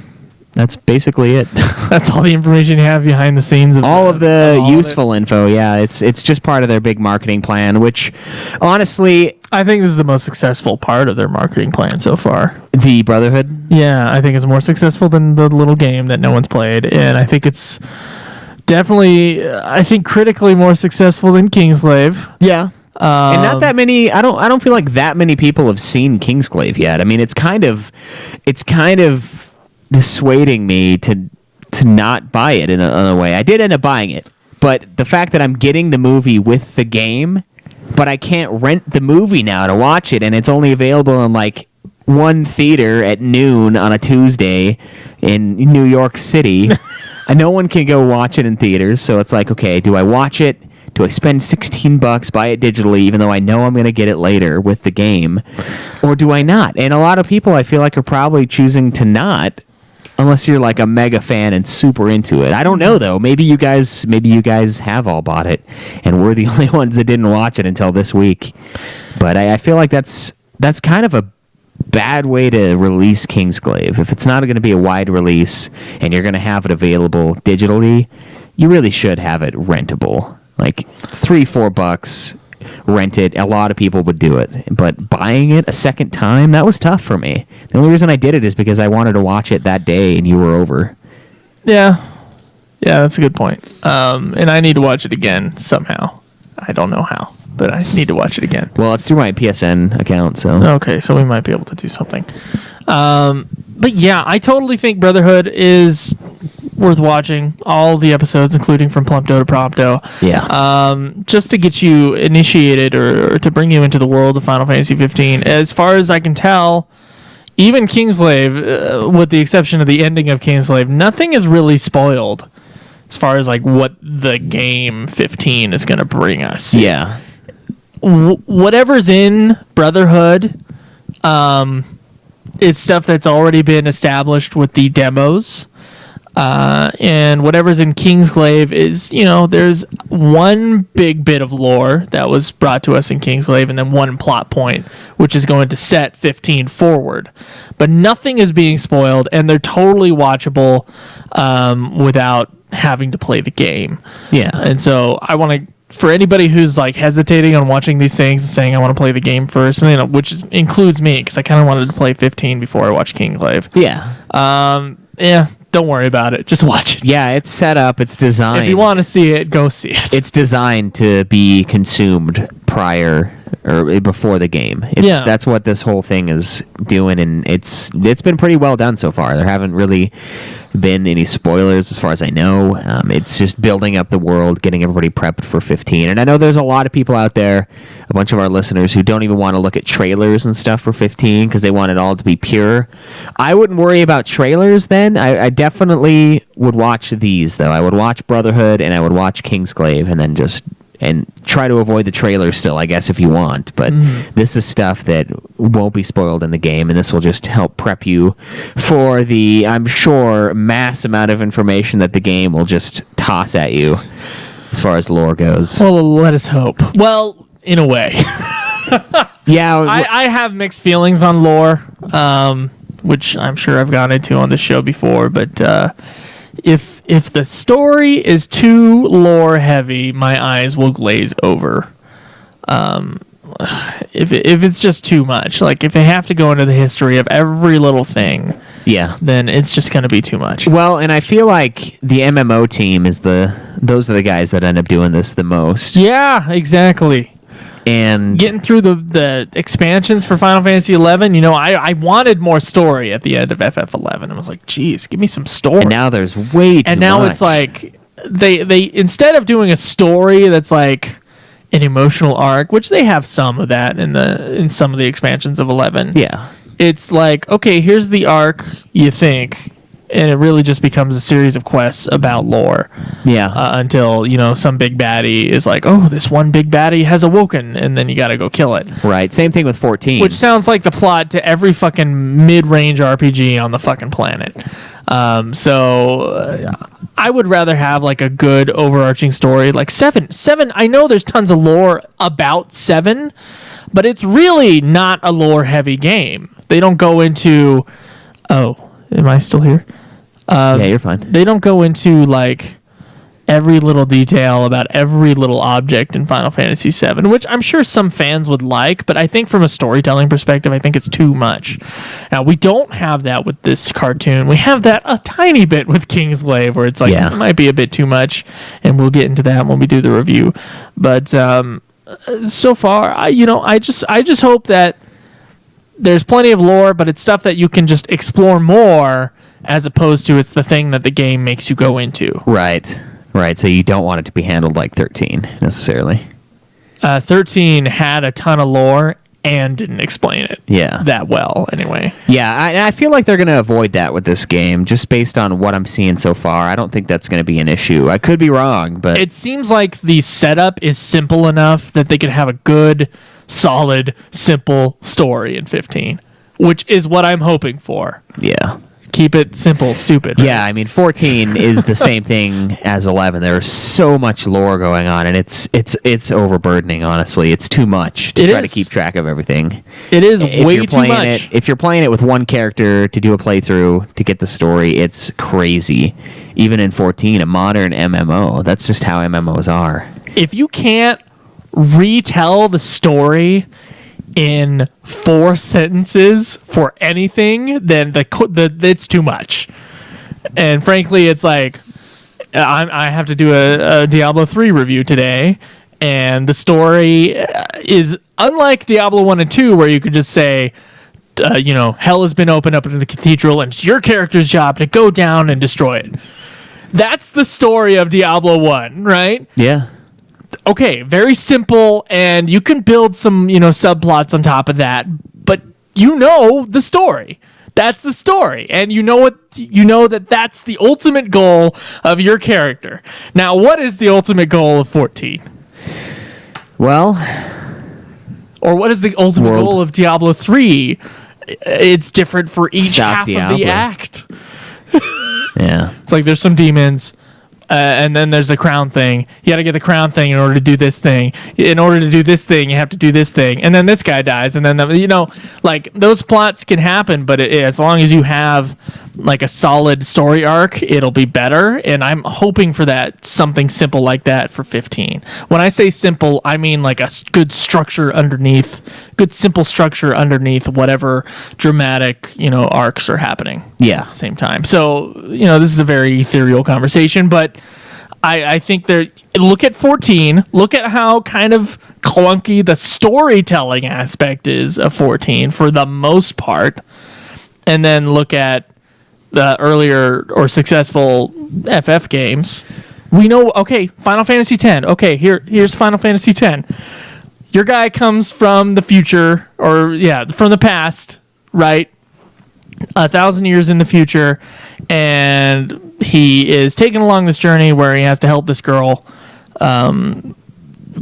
that's basically it. That's all the information you have behind the scenes of all of the useful info. Yeah, it's just part of their big marketing plan, which honestly, I think this is the most successful part of their marketing plan so far. The Brotherhood? Yeah, I think it's more successful than the little game that no one's played, and I think it's definitely, critically more successful than Kingsglaive. Yeah. And not that many. I don't feel like that many people have seen Kingsglaive yet. I mean, it's kind of dissuading me to not buy it in a way. I did end up buying it, but the fact that I'm getting the movie with the game, but I can't rent the movie now to watch it, and it's only available in like one theater at noon on a Tuesday in New York City. And no one can go watch it in theaters, so it's like, okay, do I watch it? Do I spend $16, buy it digitally, even though I know I'm going to get it later with the game? Or do I not? And a lot of people, I feel like, are probably choosing to not, unless you're like a mega fan and super into it. I don't know, though. Maybe you guys have all bought it, and we're the only ones that didn't watch it until this week. But I feel like that's kind of a bad way to release Kingsglaive. If it's not going to be a wide release and you're going to have it available digitally, you really should have it rentable. Like $3-4, rent it. A lot of people would do it, but buying it a second time, that was tough for me. The only reason I did it is because I wanted to watch it that day and you were over. Yeah, that's a good point. And I need to watch it again somehow. I don't know how, but I need to watch it again. Well, it's through my PSN account, so okay, so we might be able to do something. But yeah, I totally think Brotherhood is worth watching. All the episodes, including from Plumpto to Prompto. Yeah. Just to get you initiated or to bring you into the world of Final Fantasy 15. As far as I can tell, even Kingsglaive, with the exception of the ending of Kingsglaive, nothing is really spoiled as far as like what the game 15 is going to bring us. Yeah. Whatever's in Brotherhood is stuff that's already been established with the demos. And whatever's in Kingsglaive is, there's one big bit of lore that was brought to us in Kingsglaive and then one plot point, which is going to set 15 forward. But nothing is being spoiled, and they're totally watchable without having to play the game. Yeah. And so I want to, for anybody who's like hesitating on watching these things and saying I want to play the game first, which includes me, because I kind of wanted to play 15 before I watched Kingsglaive. Yeah. Don't worry about it. Just watch it. Yeah, it's set up. It's designed. If you want to see it, go see it. It's designed to be consumed prior or before the game. That's what this whole thing is doing, and it's been pretty well done so far. There haven't really been any spoilers as far as I know. It's just building up the world, getting everybody prepped for 15. And I know there's a lot of people out there, a bunch of our listeners, who don't even want to look at trailers and stuff for 15 because they want it all to be pure. I wouldn't worry about trailers then. I definitely would watch these, though. I would watch Brotherhood and I would watch Kingsglaive and try to avoid the trailer still, I guess, if you want. But this is stuff that won't be spoiled in the game, and this will just help prep you for the, I'm sure, mass amount of information that the game will just toss at you as far as lore goes. Well, let us hope. Well, in a way. Yeah. I have mixed feelings on lore, which I'm sure I've gone into on this show before, but if the story is too lore heavy, my eyes will glaze over. If it's just too much, like if they have to go into the history of every little thing, yeah, then it's just going to be too much. Well, and I feel like the MMO team those are the guys that end up doing this the most. Yeah, exactly. And getting through the expansions for Final Fantasy 11, I wanted more story at the end of FF11. I was like, geez, give me some story. And now there's way too much. And now it's like they instead of doing a story that's like an emotional arc, which they have some of that in some of the expansions of 11. Yeah. It's like, okay, here's the arc, you think, and it really just becomes a series of quests about lore. Yeah. Until, some big baddie is like, oh, this one big baddie has awoken, and then you got to go kill it. Right. Same thing with 14. Which sounds like the plot to every fucking mid-range RPG on the fucking planet. So I would rather have like a good overarching story. Like 7, I know there's tons of lore about 7, but it's really not a lore-heavy game. They don't go into... Oh, am I still here? Yeah, you're fine. They don't go into like every little detail about every little object in Final Fantasy VII, which I'm sure some fans would like, but I think from a storytelling perspective, I think it's too much. Now, we don't have that with this cartoon. We have that a tiny bit with Kingsglaive, where it's like, it might be a bit too much, and we'll get into that when we do the review. But so far, I just hope that there's plenty of lore, but it's stuff that you can just explore more, as opposed to it's the thing that the game makes you go into. Right. So you don't want it to be handled like 13 necessarily. 13 had a ton of lore and didn't explain it that well anyway. Yeah, I feel like they're going to avoid that with this game, just based on what I'm seeing so far. I don't think that's going to be an issue. I could be wrong, but... It seems like the setup is simple enough that they could have a good, solid, simple story in 15, which is what I'm hoping for. Yeah. Keep it simple, stupid. Right? Yeah, I mean, 14 is the same thing as 11. There's so much lore going on, and it's overburdening, honestly. It's too much to try to keep track of everything. It is way too much. If you're playing it with one character to do a playthrough to get the story, it's crazy. Even in 14, a modern MMO, that's just how MMOs are. If you can't retell the story in 4 sentences for anything, then it's too much. And frankly, it's like I have to do a Diablo 3 review today, and the story is unlike Diablo 1 and 2, where you could just say, hell has been opened up in the cathedral, and it's your character's job to go down and destroy it. That's the story of Diablo 1, right? Yeah. Okay, very simple, and you can build some, subplots on top of that, but the story. That's the story, and that's the ultimate goal of your character. Now, what is the ultimate goal of 14? Well, or what is the ultimate goal of Diablo 3? It's different for each half of the act. Yeah. It's like there's some demons, and then there's the crown thing. You got to get the crown thing in order to do this thing. In order to do this thing, you have to do this thing. And then this guy dies. And then, like, those plots can happen, but as long as you have, like, a solid story arc, it'll be better. And I'm hoping for that, something simple like that for 15. When I say simple, I mean, like, a good structure underneath, good simple structure underneath whatever dramatic, arcs are happening. Yeah. At the same time. So, this is a very ethereal conversation, but I think look at 14, look at how kind of clunky the storytelling aspect is of 14 for the most part, and then look at the earlier or successful FF games. We know, okay, Final Fantasy X. Okay, here's Final Fantasy X. Your guy comes from the future, from the past, right? 1,000 years in the future, and he is taken along this journey where he has to help this girl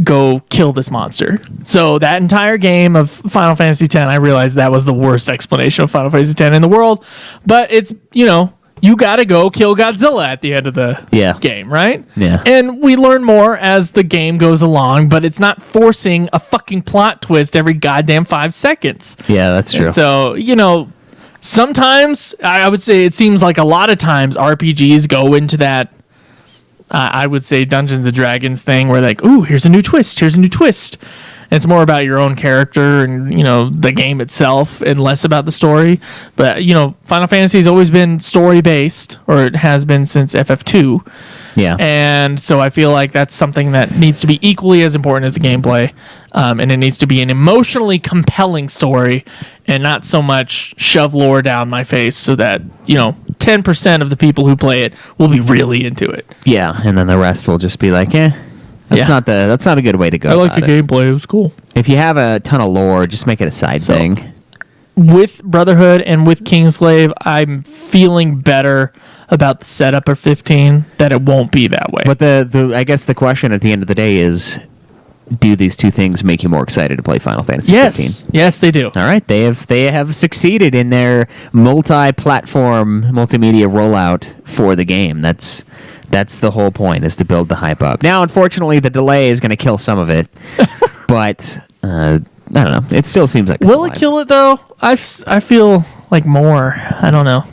go kill this monster. So that entire game of Final Fantasy X, I realized that was the worst explanation of Final Fantasy X in the world, but it's, you gotta go kill Godzilla at the end of the game, right? Yeah. And we learn more as the game goes along, but it's not forcing a fucking plot twist every goddamn 5 seconds. Yeah, that's true. And so, sometimes, I would say it seems like a lot of times RPGs go into that, I would say Dungeons & Dragons thing where like, ooh, here's a new twist. And it's more about your own character and, the game itself and less about the story. But, Final Fantasy has always been story-based, or it has been since FF2. Yeah. And so I feel like that's something that needs to be equally as important as the gameplay. And it needs to be an emotionally compelling story and not so much shove lore down my face so that, 10% of the people who play it will be really into it. Yeah, and then the rest will just be like, that's not a good way to go. I like the gameplay. It was cool. If you have a ton of lore, just make it a side thing. With Brotherhood and with Kingsglaive, I'm feeling better about the setup of 15, that it won't be that way. But I guess the question at the end of the day is, do these two things make you more excited to play Final Fantasy 15? Yes, they do. All right, they have succeeded in their multi-platform multimedia rollout for the game. That's the whole point, is to build the hype up. Now, unfortunately, the delay is going to kill some of it, but I don't know. It still seems like will it kill it though? I feel like more. I don't know.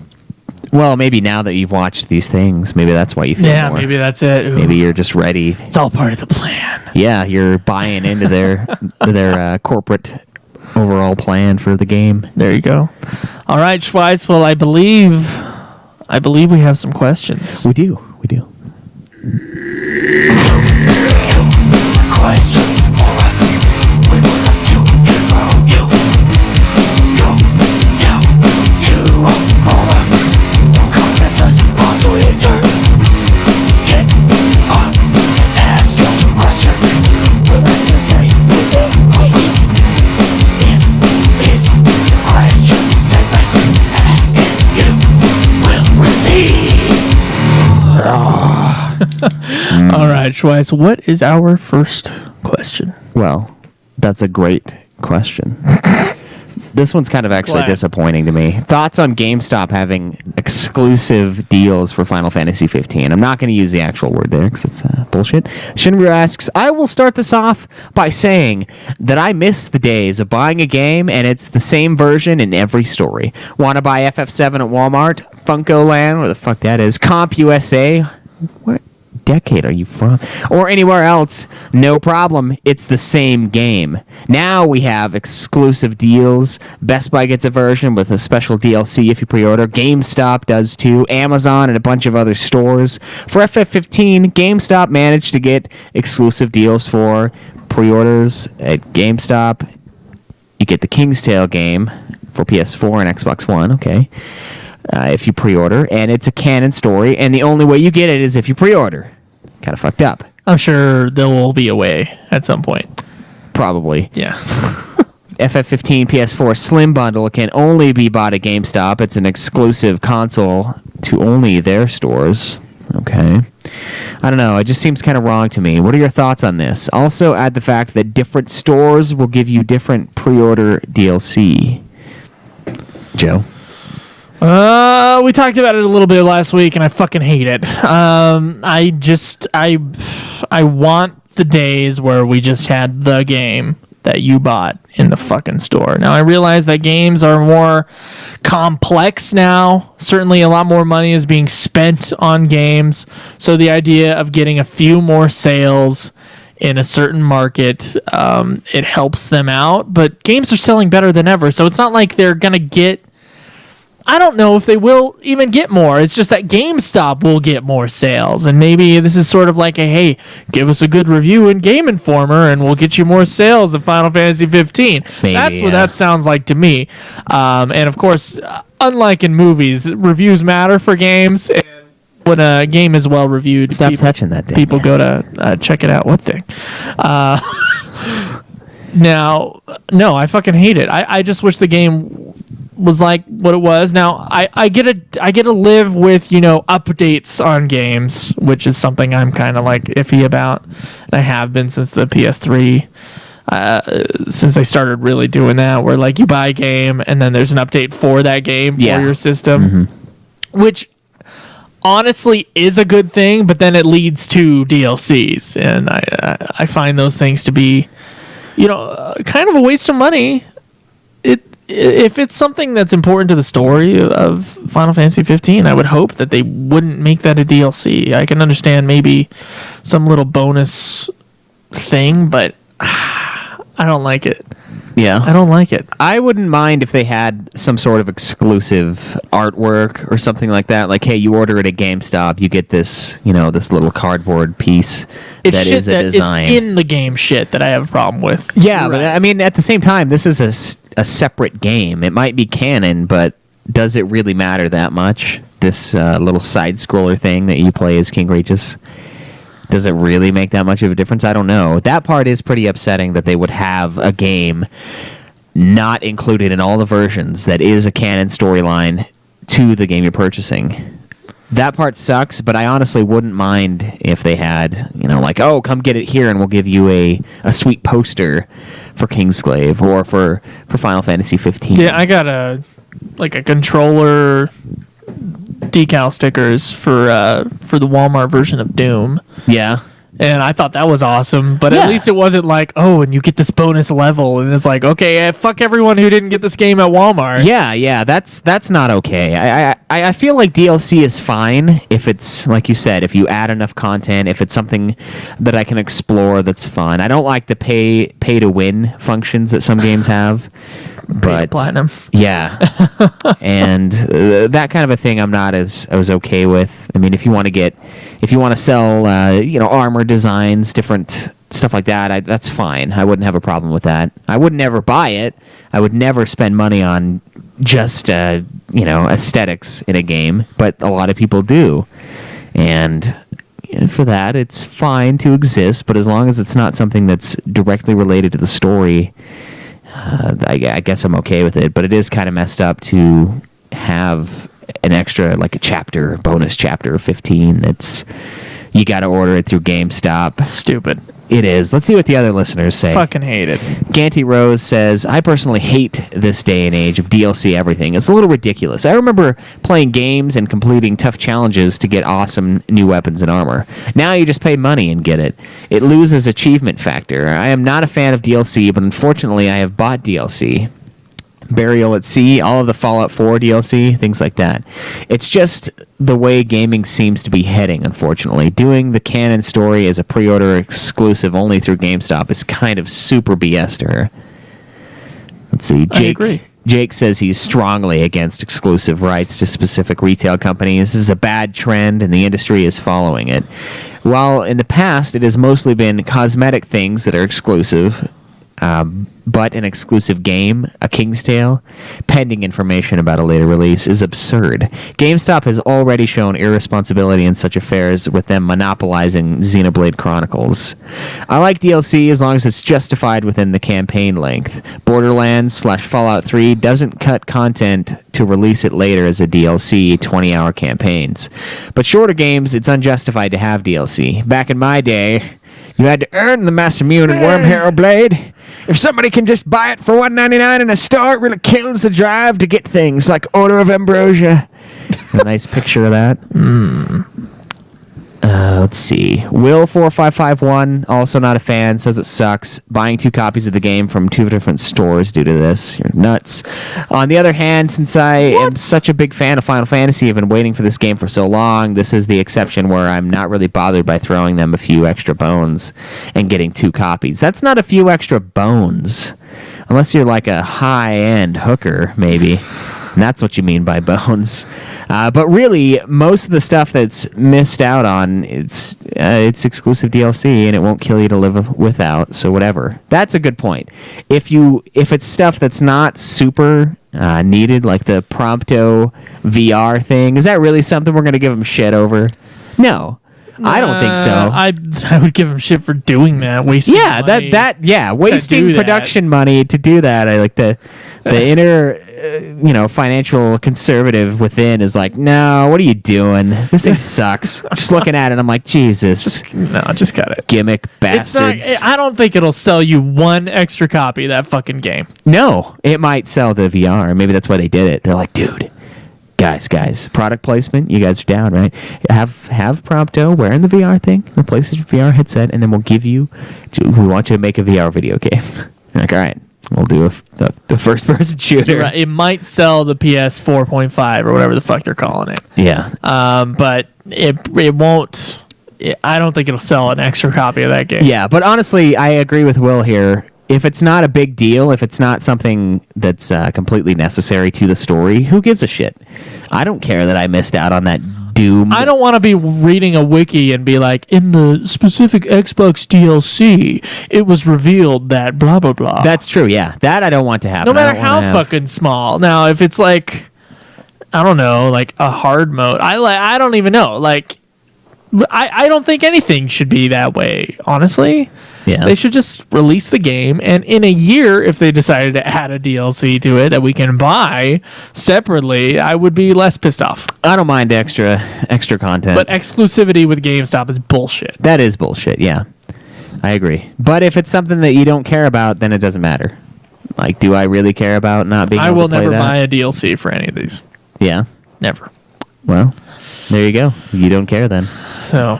Well, maybe now that you've watched these things, maybe that's why you feel more. Yeah, maybe that's it. Ooh. Maybe you're just ready. It's all part of the plan. Yeah, you're buying into their corporate overall plan for the game. There you go. All right, Schweiss. Well, I believe we have some questions. We do. Questions for us. We would like to hear from you. You moment. Contact us on Twitter. Get on and ask your questions. We'll answer them within a week. It's Schweiss, what is our first question? Well, that's a great question. This one's kind of actually Glad. disappointing to me. Thoughts on GameStop having exclusive deals for Final Fantasy 15? I'm not going to use the actual word there because it's bullshit. Shinryu asks, I will start this off by saying that I miss the days of buying a game and it's the same version in every story. Want to buy FF7 at Walmart, Funko Land, where the fuck that is, Comp USA, what decade are you from, or anywhere else, no problem, it's the same game. Now we have exclusive deals. Best Buy gets a version with a special DLC if you pre-order. GameStop does too. Amazon and a bunch of other stores. For FF15, GameStop managed to get exclusive deals for pre-orders at GameStop. You get the King's Tale game for PS4 and Xbox One, okay, if you pre-order, and it's a canon story, and the only way you get it is if you pre-order. Kind of fucked up. I'm sure there will be a way at some point. Probably. Yeah. FF15 PS4 Slim Bundle can only be bought at GameStop. It's an exclusive console to only their stores. Okay. I don't know. It just seems kind of wrong to me. What are your thoughts on this? Also add the fact that different stores will give you different pre-order DLC. Joe? We talked about it a little bit last week, and I fucking hate it. I want the days where we just had the game that you bought in the fucking store. Now, I realize that games are more complex now. Certainly, a lot more money is being spent on games. So the idea of getting a few more sales in a certain market, it helps them out. But games are selling better than ever, so it's not like they're gonna get. I don't know if they will even get more. It's just that GameStop will get more sales. And maybe this is sort of like a, hey, give us a good review in Game Informer and we'll get you more sales of Final Fantasy 15. That's what that sounds like to me. And of course, unlike in movies, reviews matter for games. And when a game is well reviewed, Stop touching that thing. People go to check it out. What thing? Now, no, I fucking hate it. I just wish the game was like what it was. Now I get to live with, updates on games, which is something I'm kind of like iffy about. And I have been since the PS3, since they started really doing that, where like you buy a game and then there's an update for that game for your system, which honestly is a good thing, but then it leads to DLCs, and I find those things to be, kind of a waste of money. If it's something that's important to the story of Final Fantasy 15, I would hope that they wouldn't make that a DLC. I can understand maybe some little bonus thing, but I don't like it. Yeah. I don't like it. I wouldn't mind if they had some sort of exclusive artwork or something like that. Like, hey, you order it at GameStop, you get this, this little cardboard piece that is a design. It's in the game shit that I have a problem with. Yeah, Right. but I mean, at the same time, this is a separate game. It might be canon, but does it really matter that much? This little side-scroller thing that you play as King Regis, does it really make that much of a difference? I don't know. That part is pretty upsetting that they would have a game not included in all the versions that is a canon storyline to the game you're purchasing. That part sucks, but I honestly wouldn't mind if they had, like, oh, come get it here and we'll give you a sweet poster for Kingsglaive or for Final Fantasy 15. Yeah, I got a controller decal stickers for the Walmart version of Doom. Yeah. And I thought that was awesome, but at least it wasn't like, oh, and you get this bonus level, and it's like, okay, fuck everyone who didn't get this game at Walmart. Yeah, that's not okay. I feel like DLC is fine if it's, like you said, if you add enough content, if it's something that I can explore, that's fine. I don't like the pay to win functions that some games have. But platinum. Yeah. And that kind of a thing I'm not as okay with. I mean, if you want to sell armor designs, different stuff like that, that's fine. I wouldn't have a problem with that. I would never buy it. I would never spend money on just aesthetics in a game, but a lot of people do. And for that, it's fine to exist, but as long as it's not something that's directly related to the story, I guess I'm okay with it. But it is kind of messed up to have an extra, like a bonus chapter of 15. It's you got to order it through GameStop. Stupid. It is. Let's see what the other listeners say. Fucking hate it. Ganty Rose says, I personally hate this day and age of DLC everything. It's a little ridiculous. I remember playing games and completing tough challenges to get awesome new weapons and armor. Now you just pay money and get it. It loses achievement factor. I am not a fan of DLC, but unfortunately I have bought DLC. Burial at Sea, all of the Fallout 4 DLC, things like that. It's just the way gaming seems to be heading, unfortunately. Doing the canon story as a pre-order exclusive only through GameStop is kind of super BS to her. Let's see. I agree. Jake says he's strongly against exclusive rights to specific retail companies. This is a bad trend, and the industry is following it. While in the past it has mostly been cosmetic things that are exclusive, but an exclusive game, a King's Tale, pending information about a later release, is absurd. GameStop has already shown irresponsibility in such affairs with them monopolizing Xenoblade Chronicles. I like DLC as long as it's justified within the campaign length. Borderlands/Fallout 3 doesn't cut content to release it later as a DLC 20-hour campaigns. But shorter games, it's unjustified to have DLC. Back in my day, you had to earn the Masamune and Worm Harrow Blade. If somebody can just buy it for $1.99 in a store, it really kills the drive to get things like Order of Ambrosia. A nice picture of that. Let's see. Will4551, also not a fan, says it sucks. Buying 2 copies of the game from 2 different stores due to this. You're nuts. On the other hand, since I am such a big fan of Final Fantasy, I've been waiting for this game for so long, this is the exception where I'm not really bothered by throwing them a few extra bones and getting 2 copies. That's not a few extra bones. Unless you're like a high-end hooker, maybe. And that's what you mean by bones. But really, most of the stuff that's missed out on, it's exclusive DLC, and it won't kill you to live without. So whatever. That's a good point. If it's stuff that's not super needed, like the Prompto VR thing, is that really something we're gonna give them shit over? No. I don't think so. I would give him shit for doing that, wasting money. Wasting production money to do that. I like the inner financial conservative within is like, no, what are you doing? This thing sucks. Just looking at it, I'm like, Jesus. Just got it. Gimmick bastards. It's not, I don't think it'll sell you 1 extra copy of that fucking game. No, it might sell the VR. Maybe that's why they did it. They're like, dude. Guys, product placement. You guys are down, right? Have Prompto wearing the VR thing, the PlayStation VR headset, and then we want you to make a VR video game. Like, all right, we'll do the first-person shooter. Right. It might sell the PS 4.5 or whatever the fuck they're calling it. Yeah. But it won't. I don't think it'll sell an extra copy of that game. Yeah, but honestly, I agree with Will here. If it's not a big deal, if it's not something that's completely necessary to the story, who gives a shit? I don't care that I missed out on that Doom. I don't want to be reading a wiki and be like, in the specific Xbox DLC, it was revealed that blah, blah, blah. That's true, yeah. That I don't want to happen. No matter how fucking small. Now, if it's like, I don't know, like a hard mode, I don't even know. Like, I don't think anything should be that way, honestly. Yeah. They should just release the game, and in a year, if they decided to add a DLC to it that we can buy separately, I would be less pissed off. I don't mind extra content. But exclusivity with GameStop is bullshit. That is bullshit, yeah. I agree. But if it's something that you don't care about, then it doesn't matter. Like, do I really care about not being able to play that? I will never buy a DLC for any of these. Yeah? Never. Well, there you go. You don't care then. So...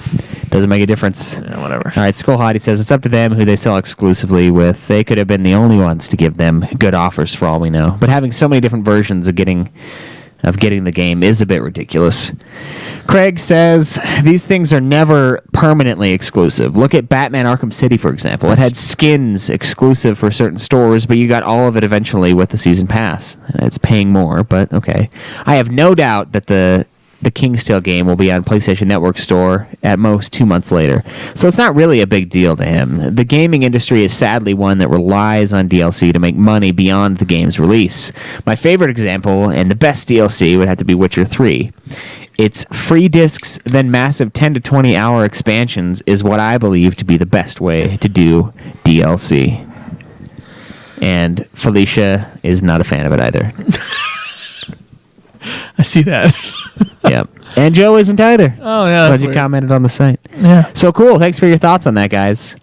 Doesn't make a difference. Yeah, whatever. All right, Skull Hottie says it's up to them who they sell exclusively with. They could have been the only ones to give them good offers for all we know. But having so many different versions of getting the game is a bit ridiculous. Craig says these things are never permanently exclusive. Look at Batman Arkham City, for example. It had skins exclusive for certain stores, but you got all of it eventually with the season pass. It's paying more, but okay. I have no doubt that the King's Tale game will be on PlayStation Network Store at most 2 months later. So it's not really a big deal to him. The gaming industry is sadly one that relies on DLC to make money beyond the game's release. My favorite example, and the best DLC, would have to be Witcher 3. Its free discs, then massive 10 to 20 hour expansions is what I believe to be the best way to do DLC. And Felicia is not a fan of it either. I see that. Yep. And Joe isn't either. Oh, yeah. Glad That's you weird. commented on the site. Yeah. So cool. Thanks for your thoughts on that, guys.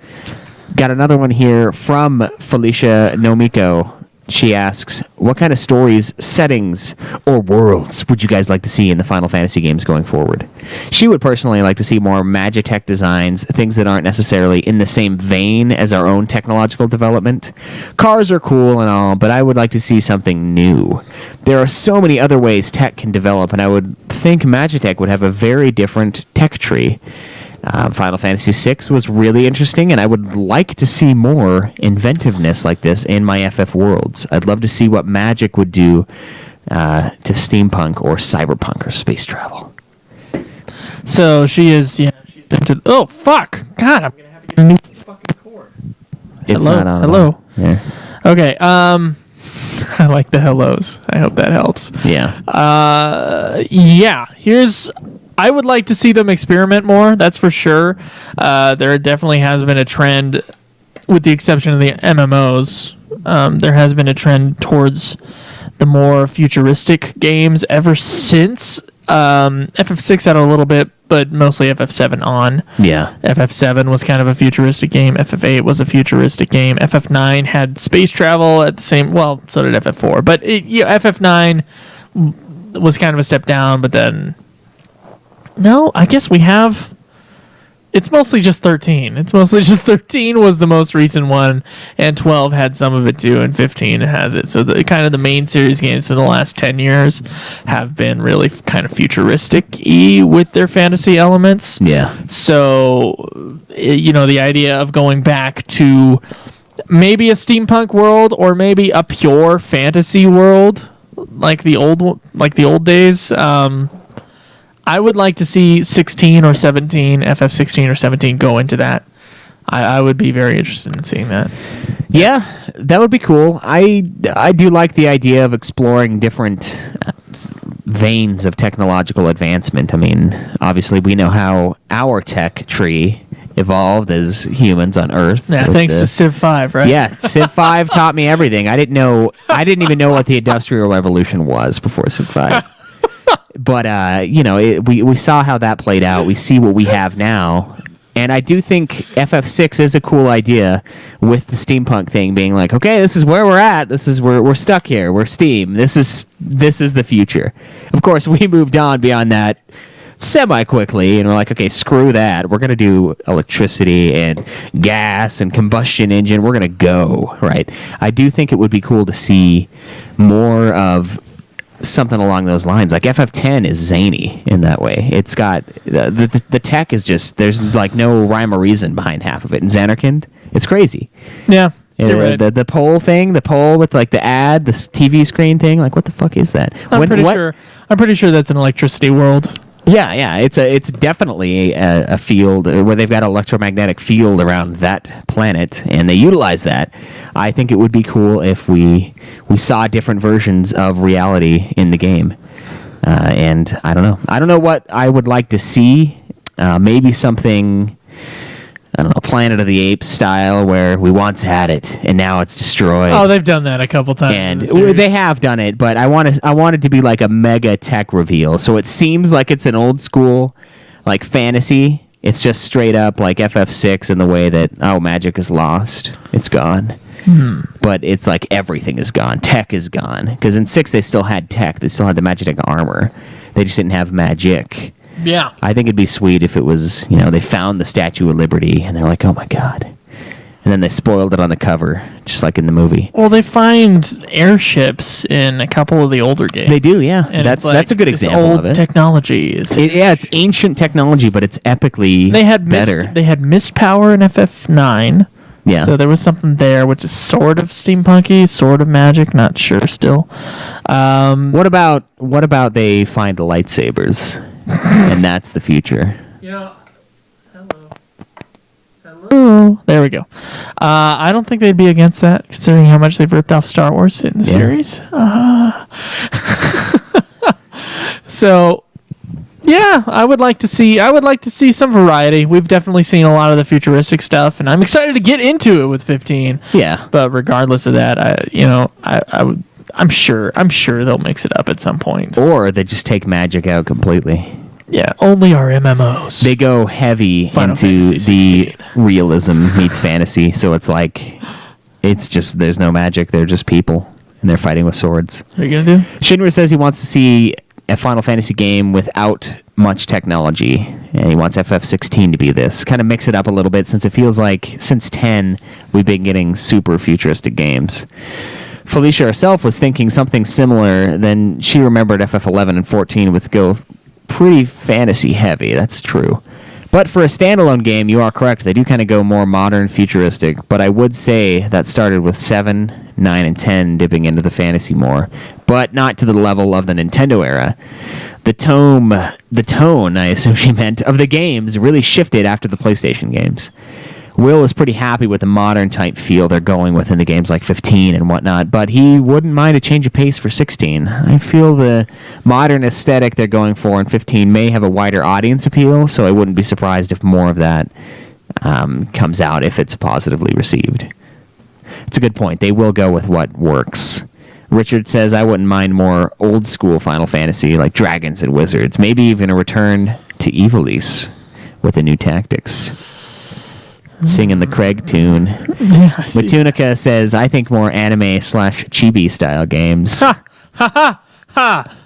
Got another one here from Felicia Nomiko. She asks, what kind of stories, settings, or worlds would you guys like to see in the Final Fantasy games going forward? She would personally like to see more Magitech designs, things that aren't necessarily in the same vein as our own technological development. Cars are cool and all, but I would like to see something new. There are so many other ways tech can develop, and I would think Magitech would have a very different tech tree. Final Fantasy VI was really interesting, and I would like to see more inventiveness like this in my FF worlds. I'd love to see what Magic would do to steampunk or cyberpunk or space travel. So she's into. Oh fuck! God, I'm gonna have to get a new fucking cord. It's Hello? not on. Hello? Yeah. Okay. I like the hellos. I hope that helps. Yeah. Yeah. I would like to see them experiment more. That's for sure. There definitely has been a trend, with the exception of the MMOs. There has been a trend towards the more futuristic games ever since. FF6 had a little bit, but mostly FF7 on. Yeah. FF7 was kind of a futuristic game. FF8 was a futuristic game. FF9 had space travel at the same. Well, so did FF4. But FF9 was kind of a step down. But then, no, I guess we have. It's mostly just 13. It's mostly just 13 was the most recent one, and 12 had some of it too, and 15 has it. So the main series games in the last 10 years have been really kind of futuristic-y with their fantasy elements. Yeah. So, the idea of going back to maybe a steampunk world or maybe a pure fantasy world like the old days. I would like to see 16 or 17, FF16 or 17 go into that. I would be very interested in seeing that. Yeah, that would be cool. I do like the idea of exploring different veins of technological advancement. I mean, obviously we know how our tech tree evolved as humans on Earth. Yeah, thanks to Civ 5, right? Yeah, Civ 5 taught me everything. I didn't even know what the Industrial Revolution was before Civ 5. But we saw how that played out. We see what we have now, and I do think FF6 is a cool idea with the steampunk thing being like, okay, this is where we're at. This is we're stuck here. We're steam. This is the future. Of course, we moved on beyond that semi quickly, and we're like, okay, screw that. We're gonna do electricity and gas and combustion engine. We're gonna go right. I do think it would be cool to see more of something along those lines. Like FF10 is zany in that way. It's got the tech is just, there's like no rhyme or reason behind half of it. In Xanarkand, it's crazy. Yeah. You're right. The poll with like the ad, the TV screen thing, like what the fuck is that? I'm pretty sure that's an electricity world. Yeah, it's definitely a field where they've got an electromagnetic field around that planet, and they utilize that. I think it would be cool if we saw different versions of reality in the game. And I don't know what I would like to see. Maybe something, I don't know, Planet of the Apes style, where we once had it and now it's destroyed. Oh, they've done that a couple times. And they have done it, but I want it to be like a mega tech reveal. So it seems like it's an old school, like fantasy. It's just straight up like FF6 in the way that, magic is lost. It's gone. But it's like everything is gone. Tech is gone. Because in 6 they still had tech. They still had the Magitech armor. They just didn't have magic. Yeah. I think it'd be sweet if it was, they found the Statue of Liberty and they're like, oh my God. And then they spoiled it on the cover, just like in the movie. Well, they find airships in a couple of the older games. They do, yeah. And That's a good example old of it. Technology. It's ancient technology, but it's epically better. They had mist power in FF9. Yeah. So there was something there, which is sort of steampunky, sort of magic. Not sure still. What about they find lightsabers, and that's the future? Hello. There we go. I don't think they'd be against that, considering how much they've ripped off Star Wars in the series. So, yeah, I would like to see some variety. We've definitely seen a lot of the futuristic stuff, and I'm excited to get into it with 15. Yeah. But regardless of that, I'm sure they'll mix it up at some point. Or they just take magic out completely. Yeah, only our MMOs. They go heavy Final into Fantasy the 16. realism meets fantasy, so it's like it's just there's no magic. They're just people, and they're fighting with swords. What are you gonna do? Shinra says he wants to see a Final Fantasy game without much technology, and he wants FF16 to be this. Kind of mix it up a little bit, since it feels like since 10 we've been getting super futuristic games. Felicia herself was thinking something similar. Then she remembered FF11 and 14 with go pretty fantasy heavy. That's true. But for a standalone game, you are correct. They do kind of go more modern, futuristic. But I would say that started with 7, 9, and 10 dipping into the fantasy more. But not to the level of the Nintendo era. The tone, I assume she meant, of the games really shifted after the PlayStation games. Will is pretty happy with the modern type feel they're going with in the games like 15 and whatnot, but he wouldn't mind a change of pace for 16. I feel the modern aesthetic they're going for in 15 may have a wider audience appeal, so I wouldn't be surprised if more of that comes out if it's positively received. It's a good point. They will go with what works. Richard says, I wouldn't mind more old school Final Fantasy like Dragons and Wizards, maybe even a return to Ivalice with the new tactics. Singing the Craig tune. Yeah, I see. Matunica says, I think more anime/chibi style games.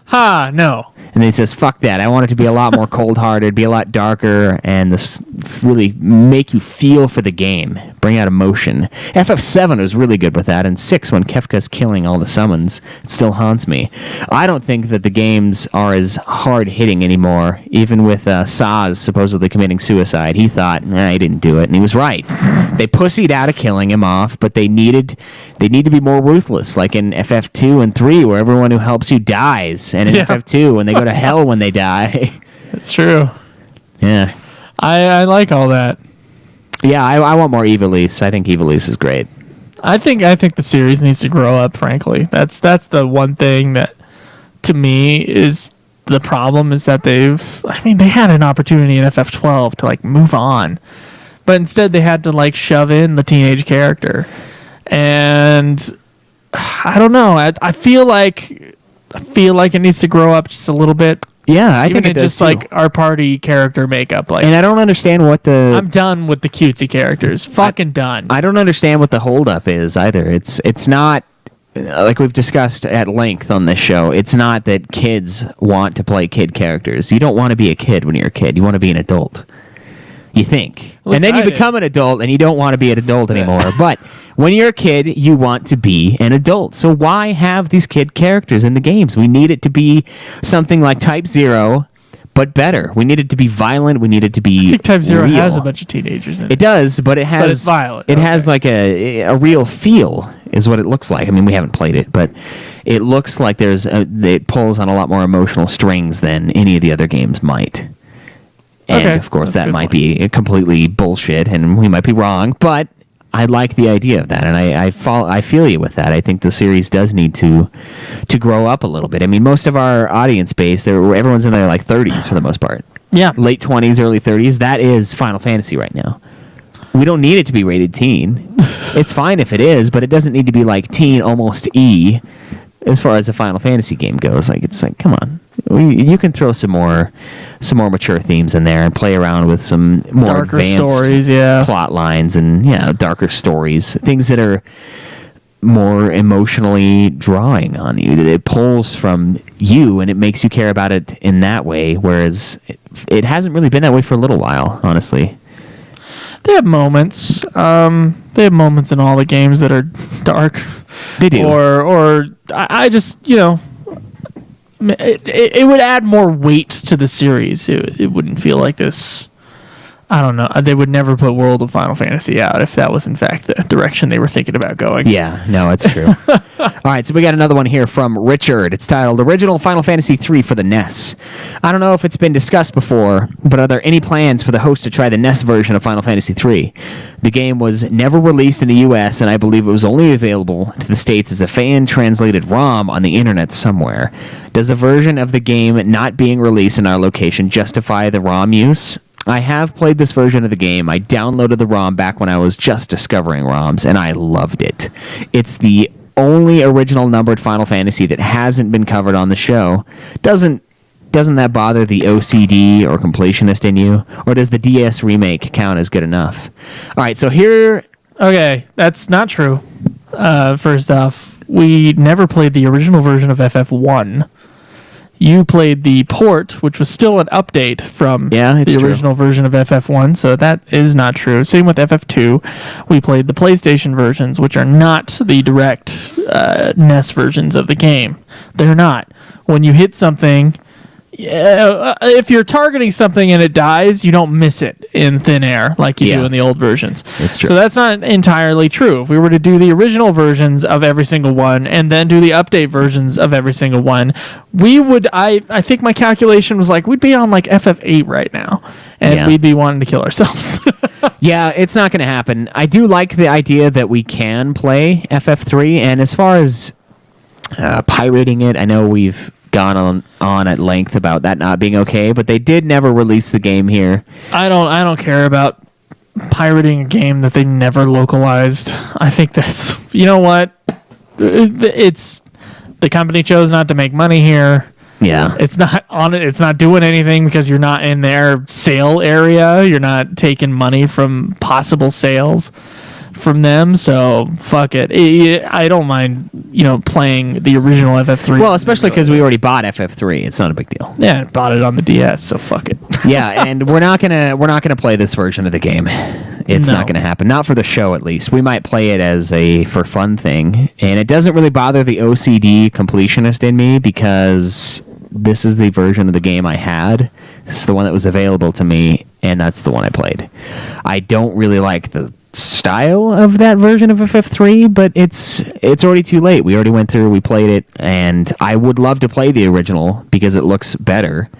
Ha, no. And then he says, fuck that. I want it to be a lot more cold-hearted, be a lot darker, and this really make you feel for the game. Bring out emotion. FF7 was really good with that, and 6, when Kefka's killing all the summons, it still haunts me. I don't think that the games are as hard-hitting anymore. Even with Saz supposedly committing suicide, he thought, nah, he didn't do it, and he was right. They pussied out of killing him off, but they need to be more ruthless, like in FF2 and 3, where everyone who helps you dies, and in FF2, when they go to hell when they die. That's true. Yeah. I like all that. Yeah, I want more Ivalice. I think Ivalice is great. I think the series needs to grow up, frankly. That's the one thing that, to me, is the problem, is that they had an opportunity in FF12 to, like, move on. But instead they had to, like, shove in the teenage character. And I don't know. I feel like it needs to grow up just a little bit. Yeah, I Even think it in does just too. like our party character makeup. Like, And I don't understand what the I'm done with the cutesy characters. Fucking done. I don't understand what the holdup is either. It's not like we've discussed at length on this show. It's not that kids want to play kid characters. You don't want to be a kid when you're a kid. You want to be an adult. You think. Well, And then you I do. become an adult and you don't want to be an adult anymore. But when you're a kid, you want to be an adult. So why have these kid characters in the games? We need it to be something like Type 0, but better. We need it to be violent. We need it to be I think Type Zero real. has a bunch of teenagers in it. It does, but it has it's violent. It Okay. has like a real feel, is what it looks like. I mean, we haven't played it, but it looks like it pulls on a lot more emotional strings than any of the other games might. And Okay, of course, that's a that good might point. be completely bullshit, and we might be wrong. But I like the idea of that, and I feel you with that. I think the series does need to grow up a little bit. I mean, most of our audience base, everyone's in their like 30s for the most part. Yeah. Late 20s, early 30s. That is Final Fantasy right now. We don't need it to be rated teen. It's fine if it is, but it doesn't need to be like teen, almost E, as far as a Final Fantasy game goes. Like, it's like, come on. You can throw some more mature themes in there and play around with some more Darker advanced stories, yeah. plot lines and darker stories, things that are more emotionally drawing on you. It pulls from you and it makes you care about it in that way, whereas it hasn't really been that way for a little while, honestly. They have moments. They have moments in all the games that are dark. They do. Or I just, it would add more weight to the series. It wouldn't feel like this. I don't know. They would never put World of Final Fantasy out if that was in fact the direction they were thinking about going. Yeah, no, it's true. All right, so we got another one here from Richard. It's titled Original Final Fantasy III for the NES. I don't know if it's been discussed before, but are there any plans for the host to try the NES version of Final Fantasy III? The game was never released in the US, and I believe it was only available to the States as a fan-translated ROM on the internet somewhere. Does the version of the game not being released in our location justify the ROM use? I have played this version of the game. I downloaded the ROM back when I was just discovering ROMs, and I loved it. It's the only original numbered Final Fantasy that hasn't been covered on the show. Doesn't that bother the OCD or completionist in you? Or does the DS remake count as good enough? All right, so here... Okay, that's not true. First off, we never played the original version of FF1. You played the port, which was still an update from the original version of FF1, so that is not true. Same with FF2. We played the PlayStation versions, which are not the direct NES versions of the game. They're not. When you hit something... if you're targeting something and it dies, you don't miss it in thin air like you do in the old versions. It's true. So that's not entirely true. If we were to do the original versions of every single one and then do the update versions of every single one, we would, I think my calculation was like, we'd be on like FF8 right now. And we'd be wanting to kill ourselves. Yeah, it's not going to happen. I do like the idea that we can play FF3. And as far as pirating it, I know we've gone on at length about that not being okay, but they did never release the game here. I don't care about pirating a game that they never localized. I think that's, you know what? It's the company chose not to make money here. Yeah. It's not doing anything because you're not in their sale area. You're not taking money from possible sales from them, so fuck it. I don't mind, playing the original FF3. Well, especially because we already bought FF3. It's not a big deal. Yeah, I bought it on the DS, so fuck it. Yeah, and we're not gonna play this version of the game. It's not gonna happen. Not for the show, at least. We might play it as a for fun thing, and it doesn't really bother the OCD completionist in me because this is the version of the game I had. This is the one that was available to me, and that's the one I played. I don't really like the style of that version of FF3, but it's already too late. We already went through, we played it, and I would love to play the original because it looks better,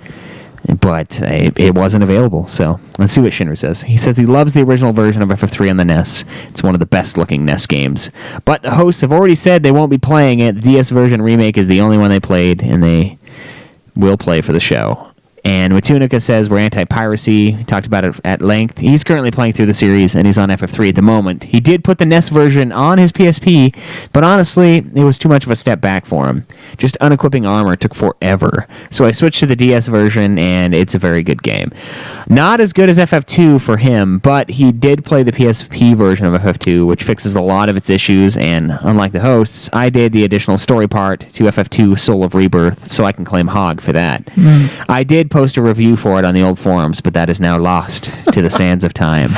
but it wasn't available. So let's see what Shinru says. He says he loves the original version of FF3 on the NES. It's one of the best looking NES games, but the hosts have already said they won't be playing it. The DS version remake is the only one they played, and they will play for the show. And Matunica says we're anti-piracy. We talked about it at length. He's currently playing through the series, and he's on FF3 at the moment. He did put the NES version on his PSP, but honestly, it was too much of a step back for him. Just unequipping armor took forever. So I switched to the DS version, and it's a very good game. Not as good as FF2 for him, but he did play the PSP version of FF2, which fixes a lot of its issues, and unlike the hosts, I did the additional story part to FF2 Soul of Rebirth, so I can claim HOG for that. I did post a review for it on the old forums, but that is now lost to the sands of time.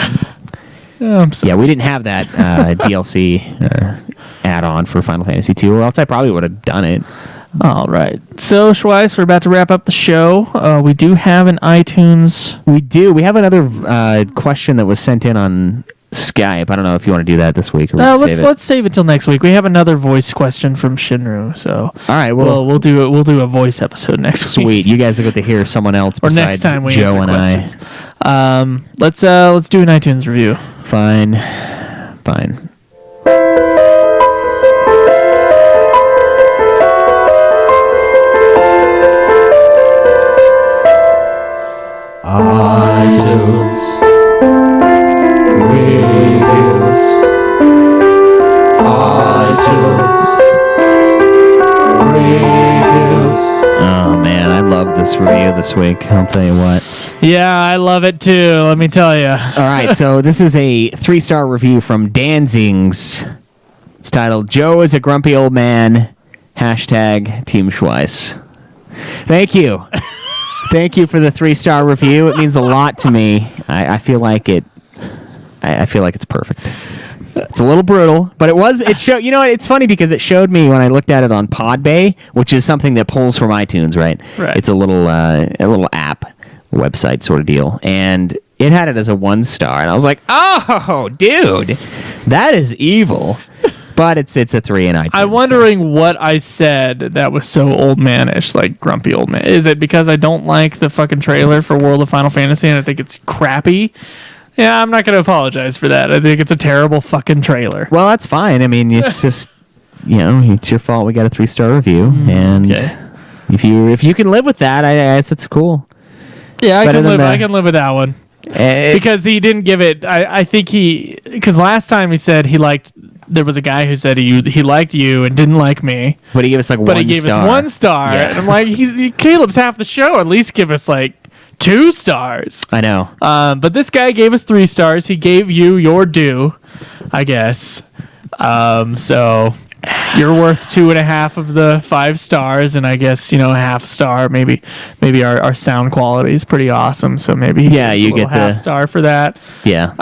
Yeah, we didn't have that DLC add-on for Final Fantasy II, or else I probably would have done it. All right. So, Schweiss, we're about to wrap up the show. We do have an iTunes. We do. We have another question that was sent in on Skype. I don't know if you want to do that this week or let's save it till next week. We have another voice question from Shinru. So, all right, we'll do a voice episode next week. Sweet. You guys will get to hear someone else besides next time we Joe and questions. Let's do an iTunes review. Fine. iTunes reviews. iTunes reviews. Oh man, I love this review this week. I'll tell you what. Yeah, I love it too. Let me tell you. All right, so this is a 3-star review from Danzings. It's titled "Joe is a grumpy old man." #Team Schweiss. Thank you. Thank you for the 3-star review. It means a lot to me. I feel like it. I feel like it's perfect. It's a little brutal, but it showed. You know what? It's funny because it showed me when I looked at it on Podbay, which is something that pulls from iTunes, right? Right. It's a little app, website sort of deal, and it had it as a 1-star, and I was like, "Oh, dude, that is evil." But it's a 3 in iTunes. I'm wondering what I said that was so old manish, like grumpy old man. Is it because I don't like the fucking trailer for World of Final Fantasy and I think it's crappy? Yeah, I'm not going to apologize for that. I think it's a terrible fucking trailer. Well, that's fine. I mean, it's just, it's your fault we got a 3-star review. And if you can live with that, I guess it's cool. Yeah, I can live with that one. Because he didn't give it, I think because last time he said he liked there was a guy who said he liked you and didn't like me, But he gave us like but one he gave star. us 1 star. Yeah. And I'm like, Caleb's half the show. At least give us like 2 stars. I know. But this guy gave us 3 stars. He gave you your due, I guess. So you're worth 2.5 of the 5 stars, and I guess a half star. Maybe our sound quality is pretty awesome. So maybe he gives you a little get half star for that. Yeah.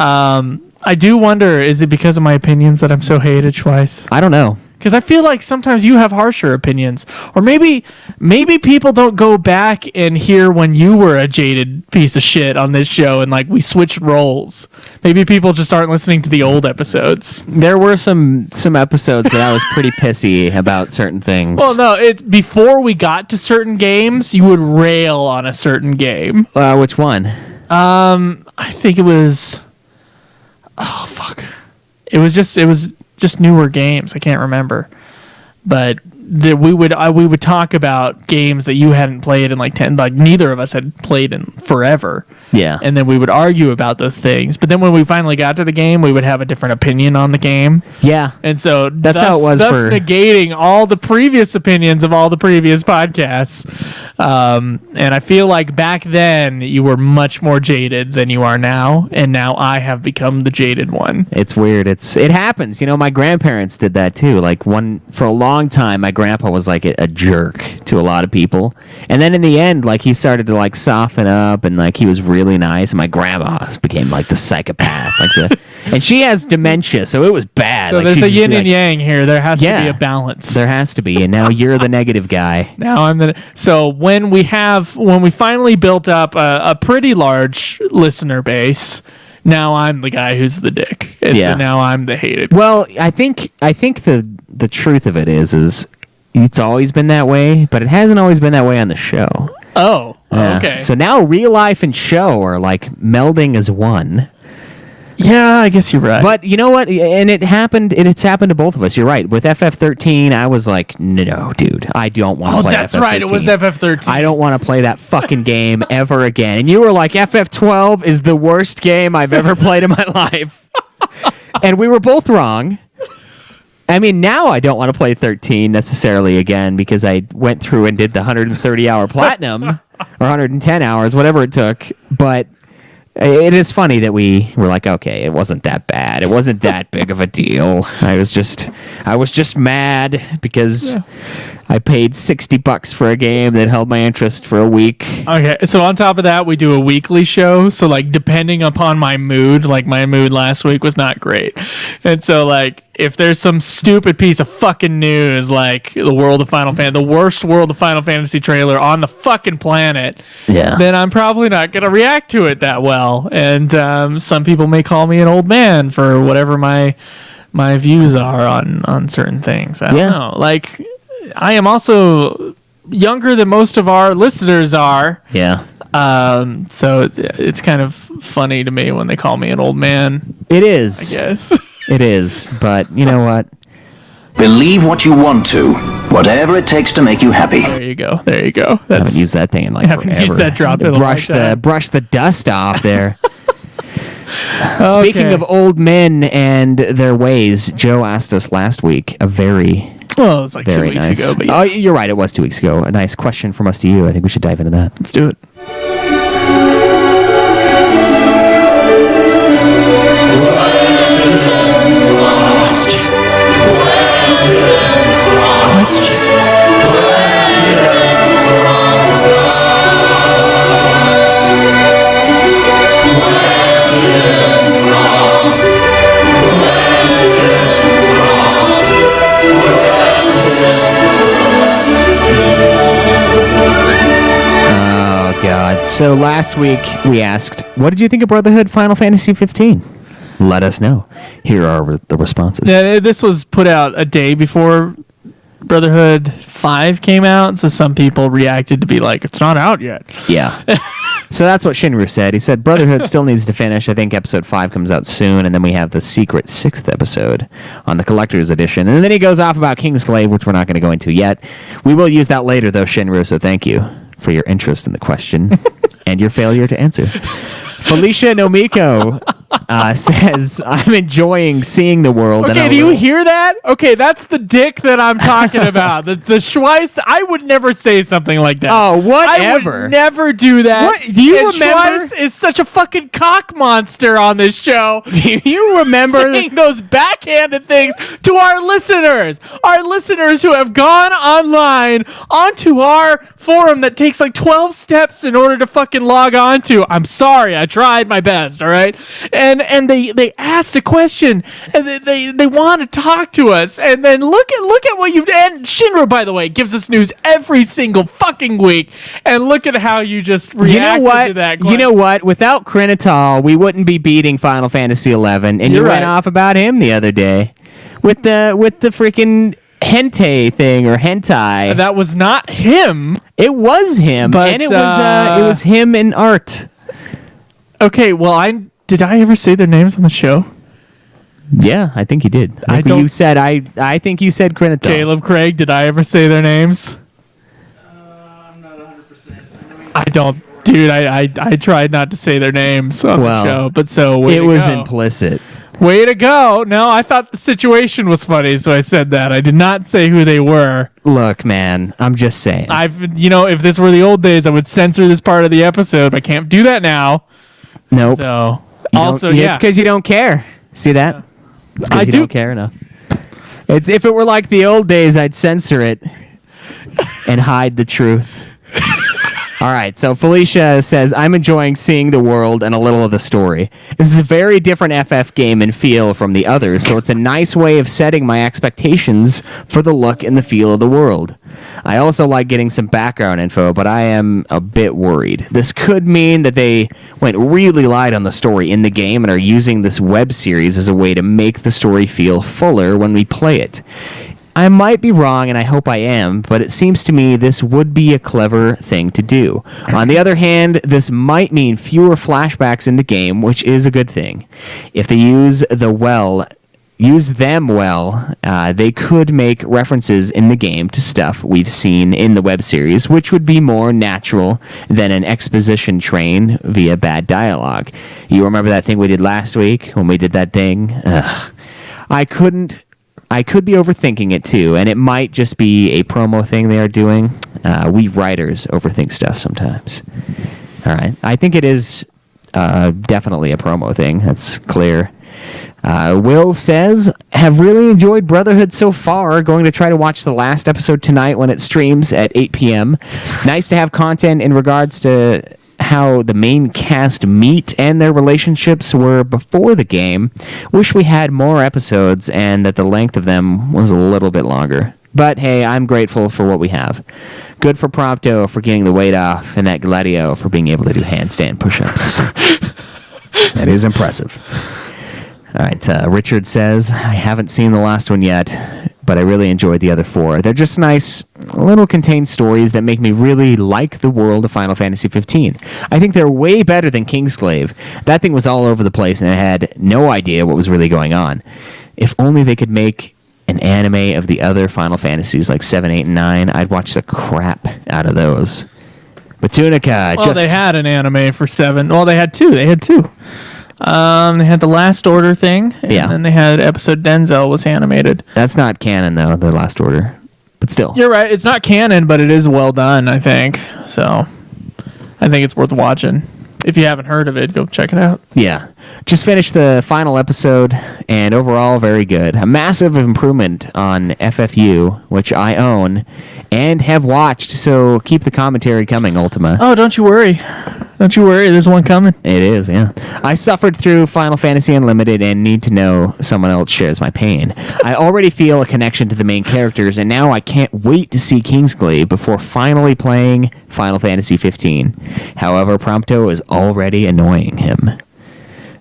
I do wonder, is it because of my opinions that I'm so hated twice? I don't know. Because I feel like sometimes you have harsher opinions, or maybe people don't go back and hear when you were a jaded piece of shit on this show, and like we switched roles. Maybe people just aren't listening to the old episodes. There were some episodes that I was pretty pissy about certain things. Well, no, it's before we got to certain games, you would rail on a certain game. Which one? I think it was. Oh fuck! It was just newer games. I can't remember, but we would talk about games that you hadn't played in like 10, like neither of us had played in forever. Yeah. And then we would argue about those things. But then when we finally got to the game, we would have a different opinion on the game. Yeah. And so That's how it was thus for- negating all the previous opinions of all the previous podcasts. And I feel like back then you were much more jaded than you are now, and now I have become the jaded one. It's weird. It happens. My grandparents did that too. Like for a long time, my grandpa was like a jerk to a lot of people, and then in the end, like he started to like soften up, and like he was really nice. And my grandma became like the psychopath, and she has dementia, so it was bad. So like, there's she'd a just be yin and like, yang here. There has to Yeah. be a balance. There has to be, and now you're the negative guy. Now I'm the so when we finally built up a pretty large listener base, now I'm the guy who's the dick, and Yeah. so now I'm the hated. Well, I think the truth of it is it's always been that way, but it hasn't always been that way on the show. Oh, Yeah. okay. So now real life and show are like melding as one. Yeah, I guess you're right. But you know what? And it's happened to both of us. You're right. With FF13, I was like, no, dude, I don't want to play FF13. that's right. It was FF13. I don't want to play that fucking game ever again. And you were like, FF12 is the worst game I've ever played in my life. And we were both wrong. I mean, now I don't want to play 13 necessarily again because I went through and did the 130-hour platinum or 110 hours, whatever it took. But it is funny that we were like, okay, it wasn't that bad. It wasn't that big of a deal. I was just mad because I paid $60 for a game that held my interest for a week. Okay, so on top of that, we do a weekly show. So like, depending upon my mood, like my mood last week was not great, and so like, if there's some stupid piece of fucking news like the worst World of Final Fantasy trailer on the fucking planet, then I'm probably not gonna react to it that well. And some people may call me an old man for whatever my views are on certain things. I don't know. Like, I am also younger than most of our listeners are. Yeah. So it's kind of funny to me when they call me an old man, It is. I guess. It is. But you know what? Believe what you want to, whatever it takes to make you happy. There you go. There you go. I haven't used that thing in like I haven't forever. used that drop in a long time. Brush the dust off there. Speaking Okay. of old men and their ways, Joe asked us last week a very, Well, it was like 2 very weeks nice. ago, but Oh, you're right. It was 2 weeks ago. A nice question from us to you. I think we should dive into that. let's do it. Oh, God. So last week we asked, what did you think of Brotherhood Final Fantasy 15? Let us know. Here are the responses. Yeah, this was put out a day before Brotherhood 5 came out, so some people reacted to be like, it's not out yet. Yeah. So that's what Shinru said. He said Brotherhood still needs to finish. I think episode 5 comes out soon, and then we have the secret 6th episode on the collector's edition. And then he goes off about Kingsglaive, which we're not going to go into yet. We will use that later, though, Shinru, so thank you for your interest in the question and your failure to answer. Felicia Nomiko says, I'm enjoying seeing the world. Okay, do you hear that? Okay, that's the dick that I'm talking about. The Schweiss, I would never say something like that. Oh, I whatever. would never do that. What? Do you and remember? Schweiss is such a fucking cock monster on this show. Do you remember? Saying those backhanded things to our listeners who have gone online onto our forum that takes like 12 steps in order to fucking log on to. I'm sorry, I tried my best, all right? And they asked a question and they want to talk to us, and then look at what you've done. Shinra, by the way, gives us news every single fucking week, and look at how you just reacted to that question. You know what? Without Krinatal, we wouldn't be beating Final Fantasy 11, and You're you went right. off about him the other day with the freaking hentai thing or hentai. That was not him. It was him, But, and it was him in art. Okay, well, did I ever say their names on the show? Yeah, I think you did. I don't- You said I think you said Krinatal. Caleb, Craig, did I ever say their names? I'm not 100%. I don't, dude. I tried not to say their names on Well, the show, but so way It to was go. implicit. Way to go! No, I thought the situation was funny, so I said that. I did not say who they were. Look, man, I'm just saying. If this were the old days, I would censor this part of the episode. But I can't do that now. Nope. So You also, don't- yeah, It's because you don't care. See that? It's 'cause I you do- don't care enough. If it were like the old days, I'd censor it and hide the truth. All right, so Felicia says, I'm enjoying seeing the world and a little of the story. This is a very different FF game and feel from the others, so it's a nice way of setting my expectations for the look and the feel of the world. I also like getting some background info, but I am a bit worried. This could mean that they went really light on the story in the game and are using this web series as a way to make the story feel fuller when we play it. I might be wrong, and I hope I am, but it seems to me this would be a clever thing to do. On the other hand, this might mean fewer flashbacks in the game, which is a good thing. If they use them well, they could make references in the game to stuff we've seen in the web series, which would be more natural than an exposition train via bad dialogue. You remember that thing we did last week when we did that thing? Ugh. I could be overthinking it too, and it might just be a promo thing they are doing. We writers overthink stuff sometimes. All right. I think it is definitely a promo thing. That's clear. Will says, have really enjoyed Brotherhood so far. Going to try to watch the last episode tonight when it streams at 8 p.m. Nice to have content in regards to how the main cast meet and their relationships were before the game. Wish we had more episodes and that the length of them was a little bit longer. But hey, I'm grateful for what we have. Good for Prompto for getting the weight off, and that Gladio for being able to do handstand push-ups. That is impressive. All right, Richard says, I haven't seen the last one yet, but I really enjoyed the other four. They're just nice, little contained stories that make me really like the world of Final Fantasy 15. I think they're way better than Kingsglaive. That thing was all over the place, and I had no idea what was really going on. If only they could make an anime of the other Final Fantasies, like 7, 8, and 9, I'd watch the crap out of those. But Tunica, well, they had an anime for 7. Well, they had two. They had the Last Order thing, and then they had episode Denzel was animated. That's not canon, though, the Last Order. But still. You're right. It's not canon, but it is well done, I think. So I think it's worth watching. If you haven't heard of it, go check it out. Yeah. Just finished the final episode, and overall, very good. A massive improvement on FFU, which I own and have watched, so keep the commentary coming, Ultima. Oh, don't you worry. Don't you worry. There's one coming. It is, yeah. I suffered through Final Fantasy Unlimited and need to know someone else shares my pain. I already feel a connection to the main characters, and now I can't wait to see Kingsglaive before finally playing Final Fantasy 15. However, Prompto is already annoying him.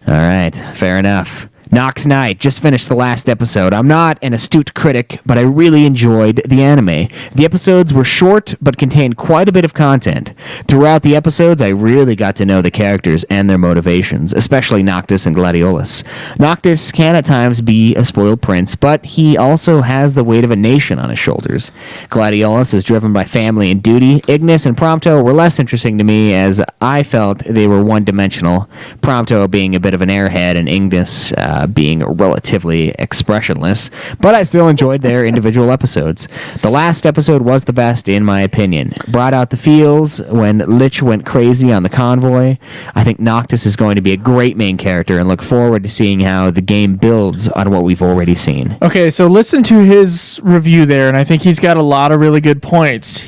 All right, fair enough. Nox Knight just finished the last episode. I'm not an astute critic, but I really enjoyed the anime. The episodes were short, but contained quite a bit of content. Throughout the episodes, I really got to know the characters and their motivations, especially Noctis and Gladiolus. Noctis can at times be a spoiled prince, but he also has the weight of a nation on his shoulders. Gladiolus is driven by family and duty. Ignis and Prompto were less interesting to me, as I felt they were one-dimensional, Prompto being a bit of an airhead and Ignis being relatively expressionless, but I still enjoyed their individual episodes. The last episode was the best, in my opinion. Brought out the feels when Lich went crazy on the convoy. I think Noctis is going to be a great main character and look forward to seeing how the game builds on what we've already seen. Okay, so listen to his review there, and I think he's got a lot of really good points.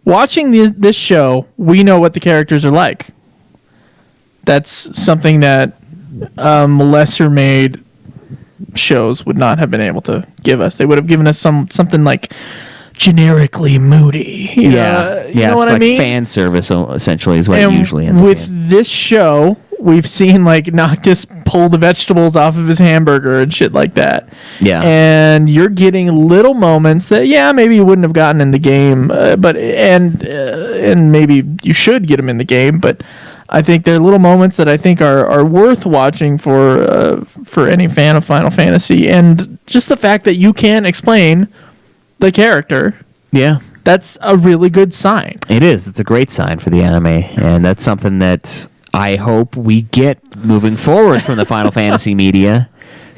Watching this show, we know what the characters are like. That's something that lesser made shows would not have been able to give us. They would have given us something like generically moody. You know it's what like I mean? fan service essentially is what it usually ends up with being. this show, we've seen like Noctis pull the vegetables off of his hamburger and shit like that. Yeah. And you're getting little moments that maybe you wouldn't have gotten in the game, and maybe you should get them in the game, but I think they're little moments that I think are worth watching for any fan of Final Fantasy, and just the fact that you can explain the character. Yeah. That's a really good sign. It is. It's a great sign for the anime, and that's something that I hope we get moving forward from the Final Fantasy media.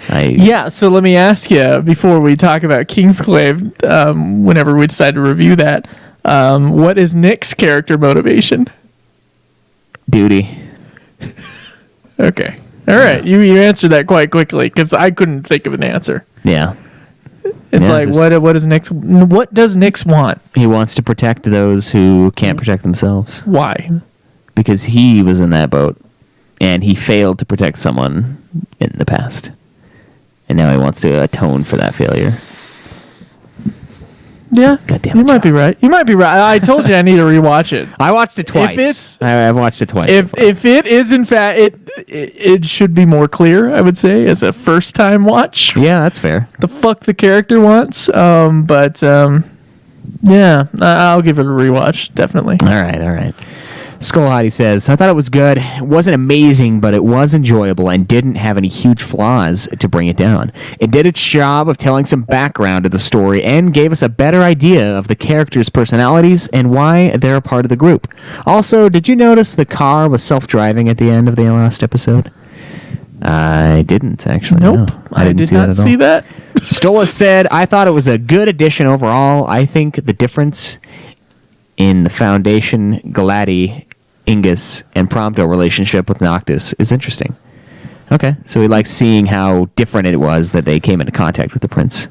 So let me ask you, before we talk about Kingsglaive, whenever we decide to review that, what is Nick's character motivation? Duty. Okay. All right. You answered that quite quickly, because I couldn't think of an answer. Yeah. It's Yeah, like, just- what does Nyx want? He wants to protect those who can't protect themselves. Why? Because he was in that boat, and he failed to protect someone in the past. And now he wants to atone for that failure. Yeah. Goddamn You it, might be right. You might be right. I told you I need to rewatch it. I watched it twice. I've watched it twice. If it is in fact it should be more clear, I would say, as a first time watch. Yeah, that's fair. The fuck the character wants. I'll give it a rewatch, definitely. All right. Skull Hottie says, I thought it was good. It wasn't amazing, but it was enjoyable and didn't have any huge flaws to bring it down. It did its job of telling some background to the story and gave us a better idea of the characters' personalities and why they're a part of the group. Also, did you notice the car was self-driving at the end of the last episode? I didn't, actually. Nope. No. I did not see that. Stola said, I thought it was a good addition overall. I think the difference in the Foundation, Gladi, Ingus, and Prompto relationship with Noctis is interesting. Okay, so he likes seeing how different it was that they came into contact with the prince.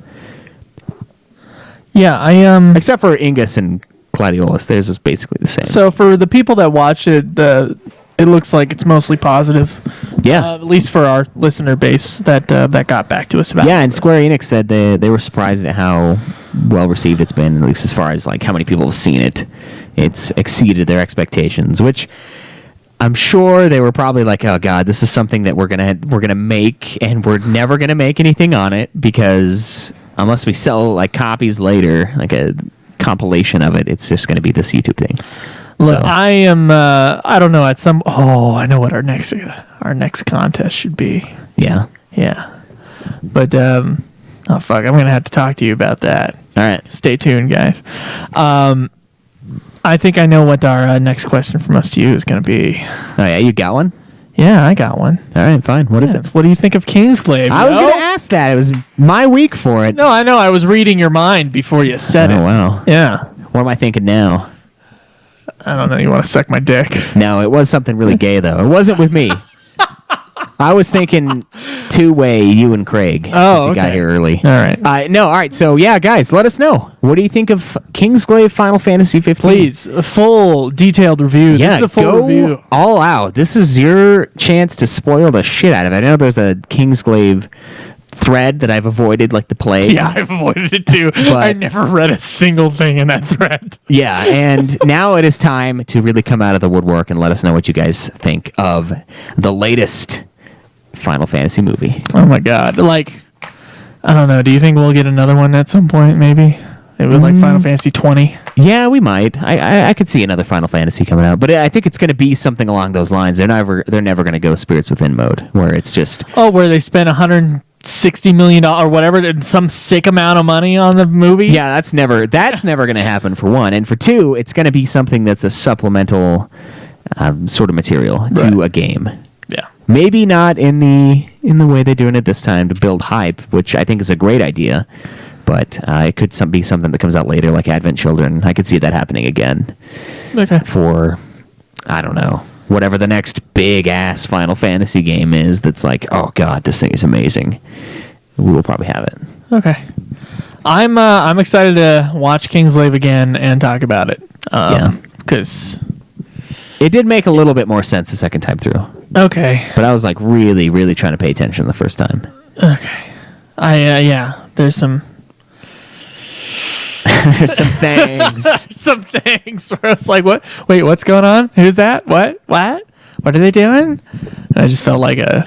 Yeah, Except for Ingus and Gladiolus, theirs is basically the same. So for the people that watch it, it looks like it's mostly positive. Yeah. At least for our listener base that got back to us about it. Yeah, and Square Enix said they were surprised at how well received it's been, at least as far as like how many people have seen it. It's exceeded their expectations, which I'm sure they were probably like, oh god, this is something that we're gonna make, and we're never gonna make anything on it, because unless we sell like copies later, like a compilation of it, it's just gonna be this YouTube thing. Look, So. I am. I don't know. I know what our next contest should be. Yeah. Yeah, but oh fuck, I'm gonna have to talk to you about that. All right. Stay tuned, guys. I think I know what our next question from us to you is gonna be. Oh yeah, you got one? Yeah, I got one. All right, fine. What is Yeah, it? What do you think of Kingsglaive? I was gonna ask that. It was my week for it. No, I know. I was reading your mind before you said it. Oh wow. Yeah. What am I thinking now? I don't know. You want to suck my dick? No, it was something really gay though. It wasn't with me. I was thinking two-way, you and Craig. Oh, since you got okay. here early. All right. No, all right. So yeah, guys, let us know. What do you think of Kingsglaive Final Fantasy 15? Please, a full detailed review. Yeah, This is a full go review. all out. This is your chance to spoil the shit out of it. I know there's a Kingsglaive thread that I've avoided like the plague. Yeah, I've avoided it too. I never read a single thing in that thread. Yeah, and now it is time to really come out of the woodwork and let us know what you guys think of the latest Final Fantasy movie. Oh my god! Like, I don't know. Do you think we'll get another one at some point? Maybe like Final Fantasy 20. Yeah, we might. I could see another Final Fantasy coming out, but I think it's going to be something along those lines. They're never going to go Spirits Within mode, where it's just where they spent $160 million or whatever, some sick amount of money on the movie. Yeah, that's never going to happen, for one, and for two, it's going to be something that's a supplemental sort of material to a game. Yeah, maybe not in the way they're doing it this time to build hype, which I think is a great idea. But it could be something that comes out later, like Advent Children. I could see that happening again. Okay. For, I don't know, whatever the next big-ass Final Fantasy game is that's like, oh, God, this thing is amazing. We will probably have it. Okay. I'm excited to watch Kingsglaive again and talk about it. Because it did make a little bit more sense the second time through. Okay. But I was like really, really trying to pay attention the first time. Okay. There's some... There's some things. Some things where I was like, "What? Wait, what's going on? Who's that? What? What are they doing?" And I just felt like I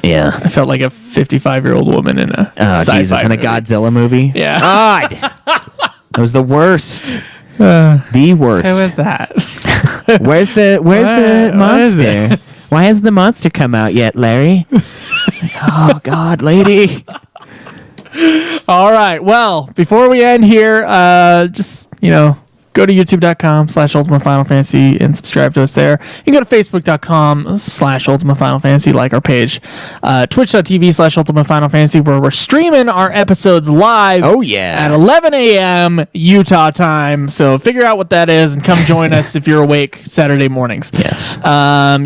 felt like a 55-year-old woman in a Jesus, in a Godzilla movie. Yeah. God, that was the worst. The worst. How was that? Where's the monster? Why hasn't the monster come out yet, Larry? Oh God, lady. All right. Well, before we end here, just, go to youtube.com/Ultima Final Fantasy and subscribe to us there. You can go to facebook.com/Ultima Final Fantasy, like our page. Twitch.tv/Ultima Final Fantasy, where we're streaming our episodes live. Oh, yeah. At 11 a.m. Utah time. So figure out what that is and come join us if you're awake Saturday mornings. Yes.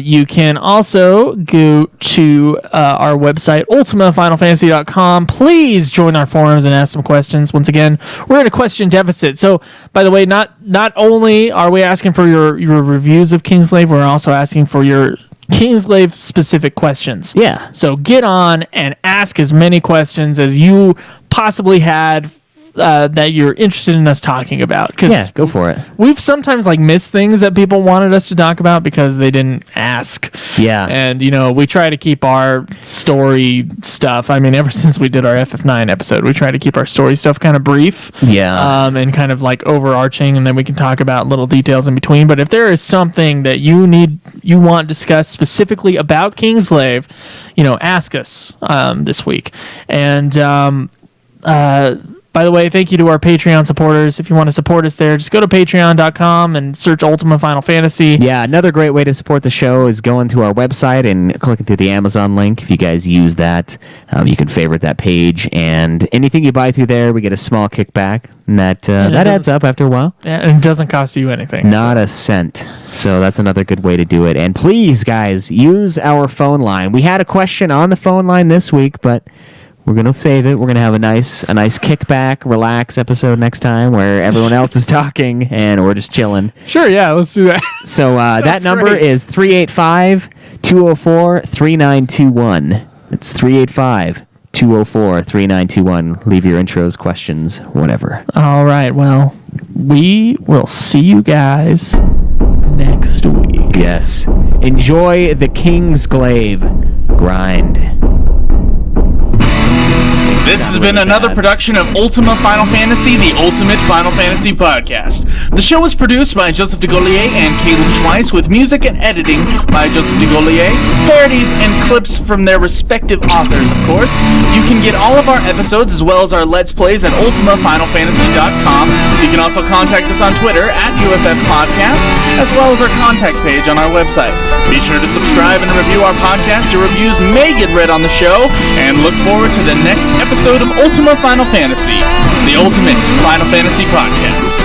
You can also go to our website, ultimafinalfantasy.com. Please join our forums and ask some questions. Once again, we're in a question deficit. So, by the way, not only are we asking for your reviews of Kingsglaive, we're also asking for your Kingsglaive specific questions. Yeah. So get on and ask as many questions as you possibly had that you're interested in us talking about. Yeah, go for it. We've sometimes missed things that people wanted us to talk about because they didn't ask. Yeah. And, we try to keep our story stuff. I mean, ever since we did our FF9 episode, we try to keep our story stuff kind of brief. Yeah. And kind of overarching, and then we can talk about little details in between. But if there is something that you want discussed specifically about Kingsglaive, ask us this week. And, by the way, thank you to our Patreon supporters. If you want to support us there, just go to patreon.com and search Ultima Final Fantasy. Yeah, another great way to support the show is going to our website and clicking through the Amazon link. If you guys use that, you can favorite that page. And anything you buy through there, we get a small kickback. And that adds up after a while. Yeah, and it doesn't cost you anything. Not a cent. So that's another good way to do it. And please, guys, use our phone line. We had a question on the phone line this week, but... we're going to save it. We're going to have a nice kickback, relax episode next time where everyone else is talking and we're just chilling. Sure, yeah, let's do that. So that number is 385-204-3921. It's 385-204-3921. Leave your intros, questions, whatever. All right, well, we will see you guys next week. Yes. Enjoy the Kingsglaive grind. This has been another production of Ultima Final Fantasy, the Ultimate Final Fantasy Podcast. The show is produced by Joseph DeGollier and Caleb Schweiss, with music and editing by Joseph DeGollier, parodies and clips from their respective authors, of course. You can get all of our episodes as well as our Let's Plays at ultimafinalfantasy.com. You can also contact us on Twitter at UFF Podcast, as well as our contact page on our website. Be sure to subscribe and review our podcast. Your reviews may get read on the show, and look forward to the next episode of Ultima Final Fantasy, the Ultimate Final Fantasy Podcast.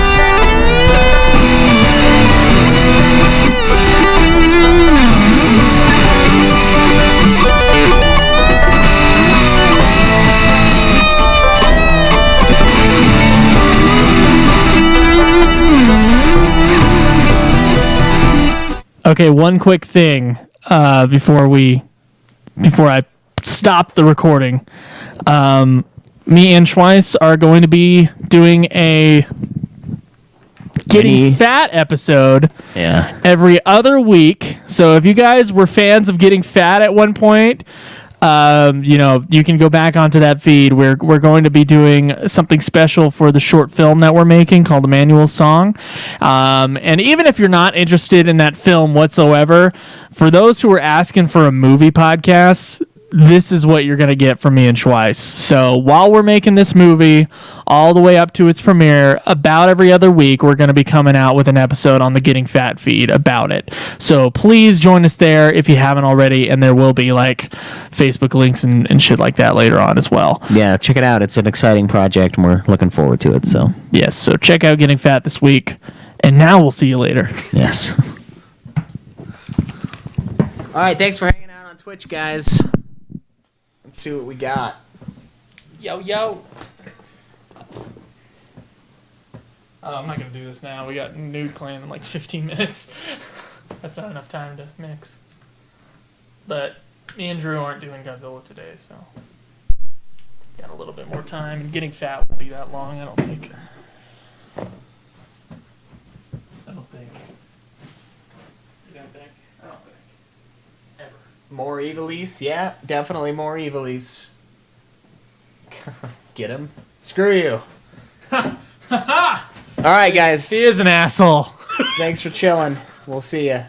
Okay, one quick thing before I stop the recording. Me and Schweiss are going to be doing a Getting Fat episode every other week. So if you guys were fans of Getting Fat at one point, you can go back onto that feed. We're going to be doing something special for the short film that we're making called Emmanuel's Song. And even if you're not interested in that film whatsoever, for those who are asking for a movie podcast, this is what you're going to get from me and Schweiss. So while we're making this movie all the way up to its premiere, about every other week, we're going to be coming out with an episode on the Getting Fat feed about it. So please join us there if you haven't already, and there will be like Facebook links and shit like that later on as well. Yeah, check it out. It's an exciting project, and we're looking forward to it. So yes, so check out Getting Fat this week, and now we'll see you later. yes. All right, thanks for hanging out on Twitch, guys. Let's see what we got. Yo. Oh, I'm not going to do this now. We got Nude Clan in like 15 minutes. That's not enough time to mix. But me and Drew aren't doing Godzilla today, so got a little bit more time. And Getting Fat won't be that long, I don't think. I don't think. You don't think? I don't think. Ever. More Evilise? Yeah, definitely more Evilise. Get him? Screw you. All right, guys. He is an asshole. Thanks for chilling. We'll see ya.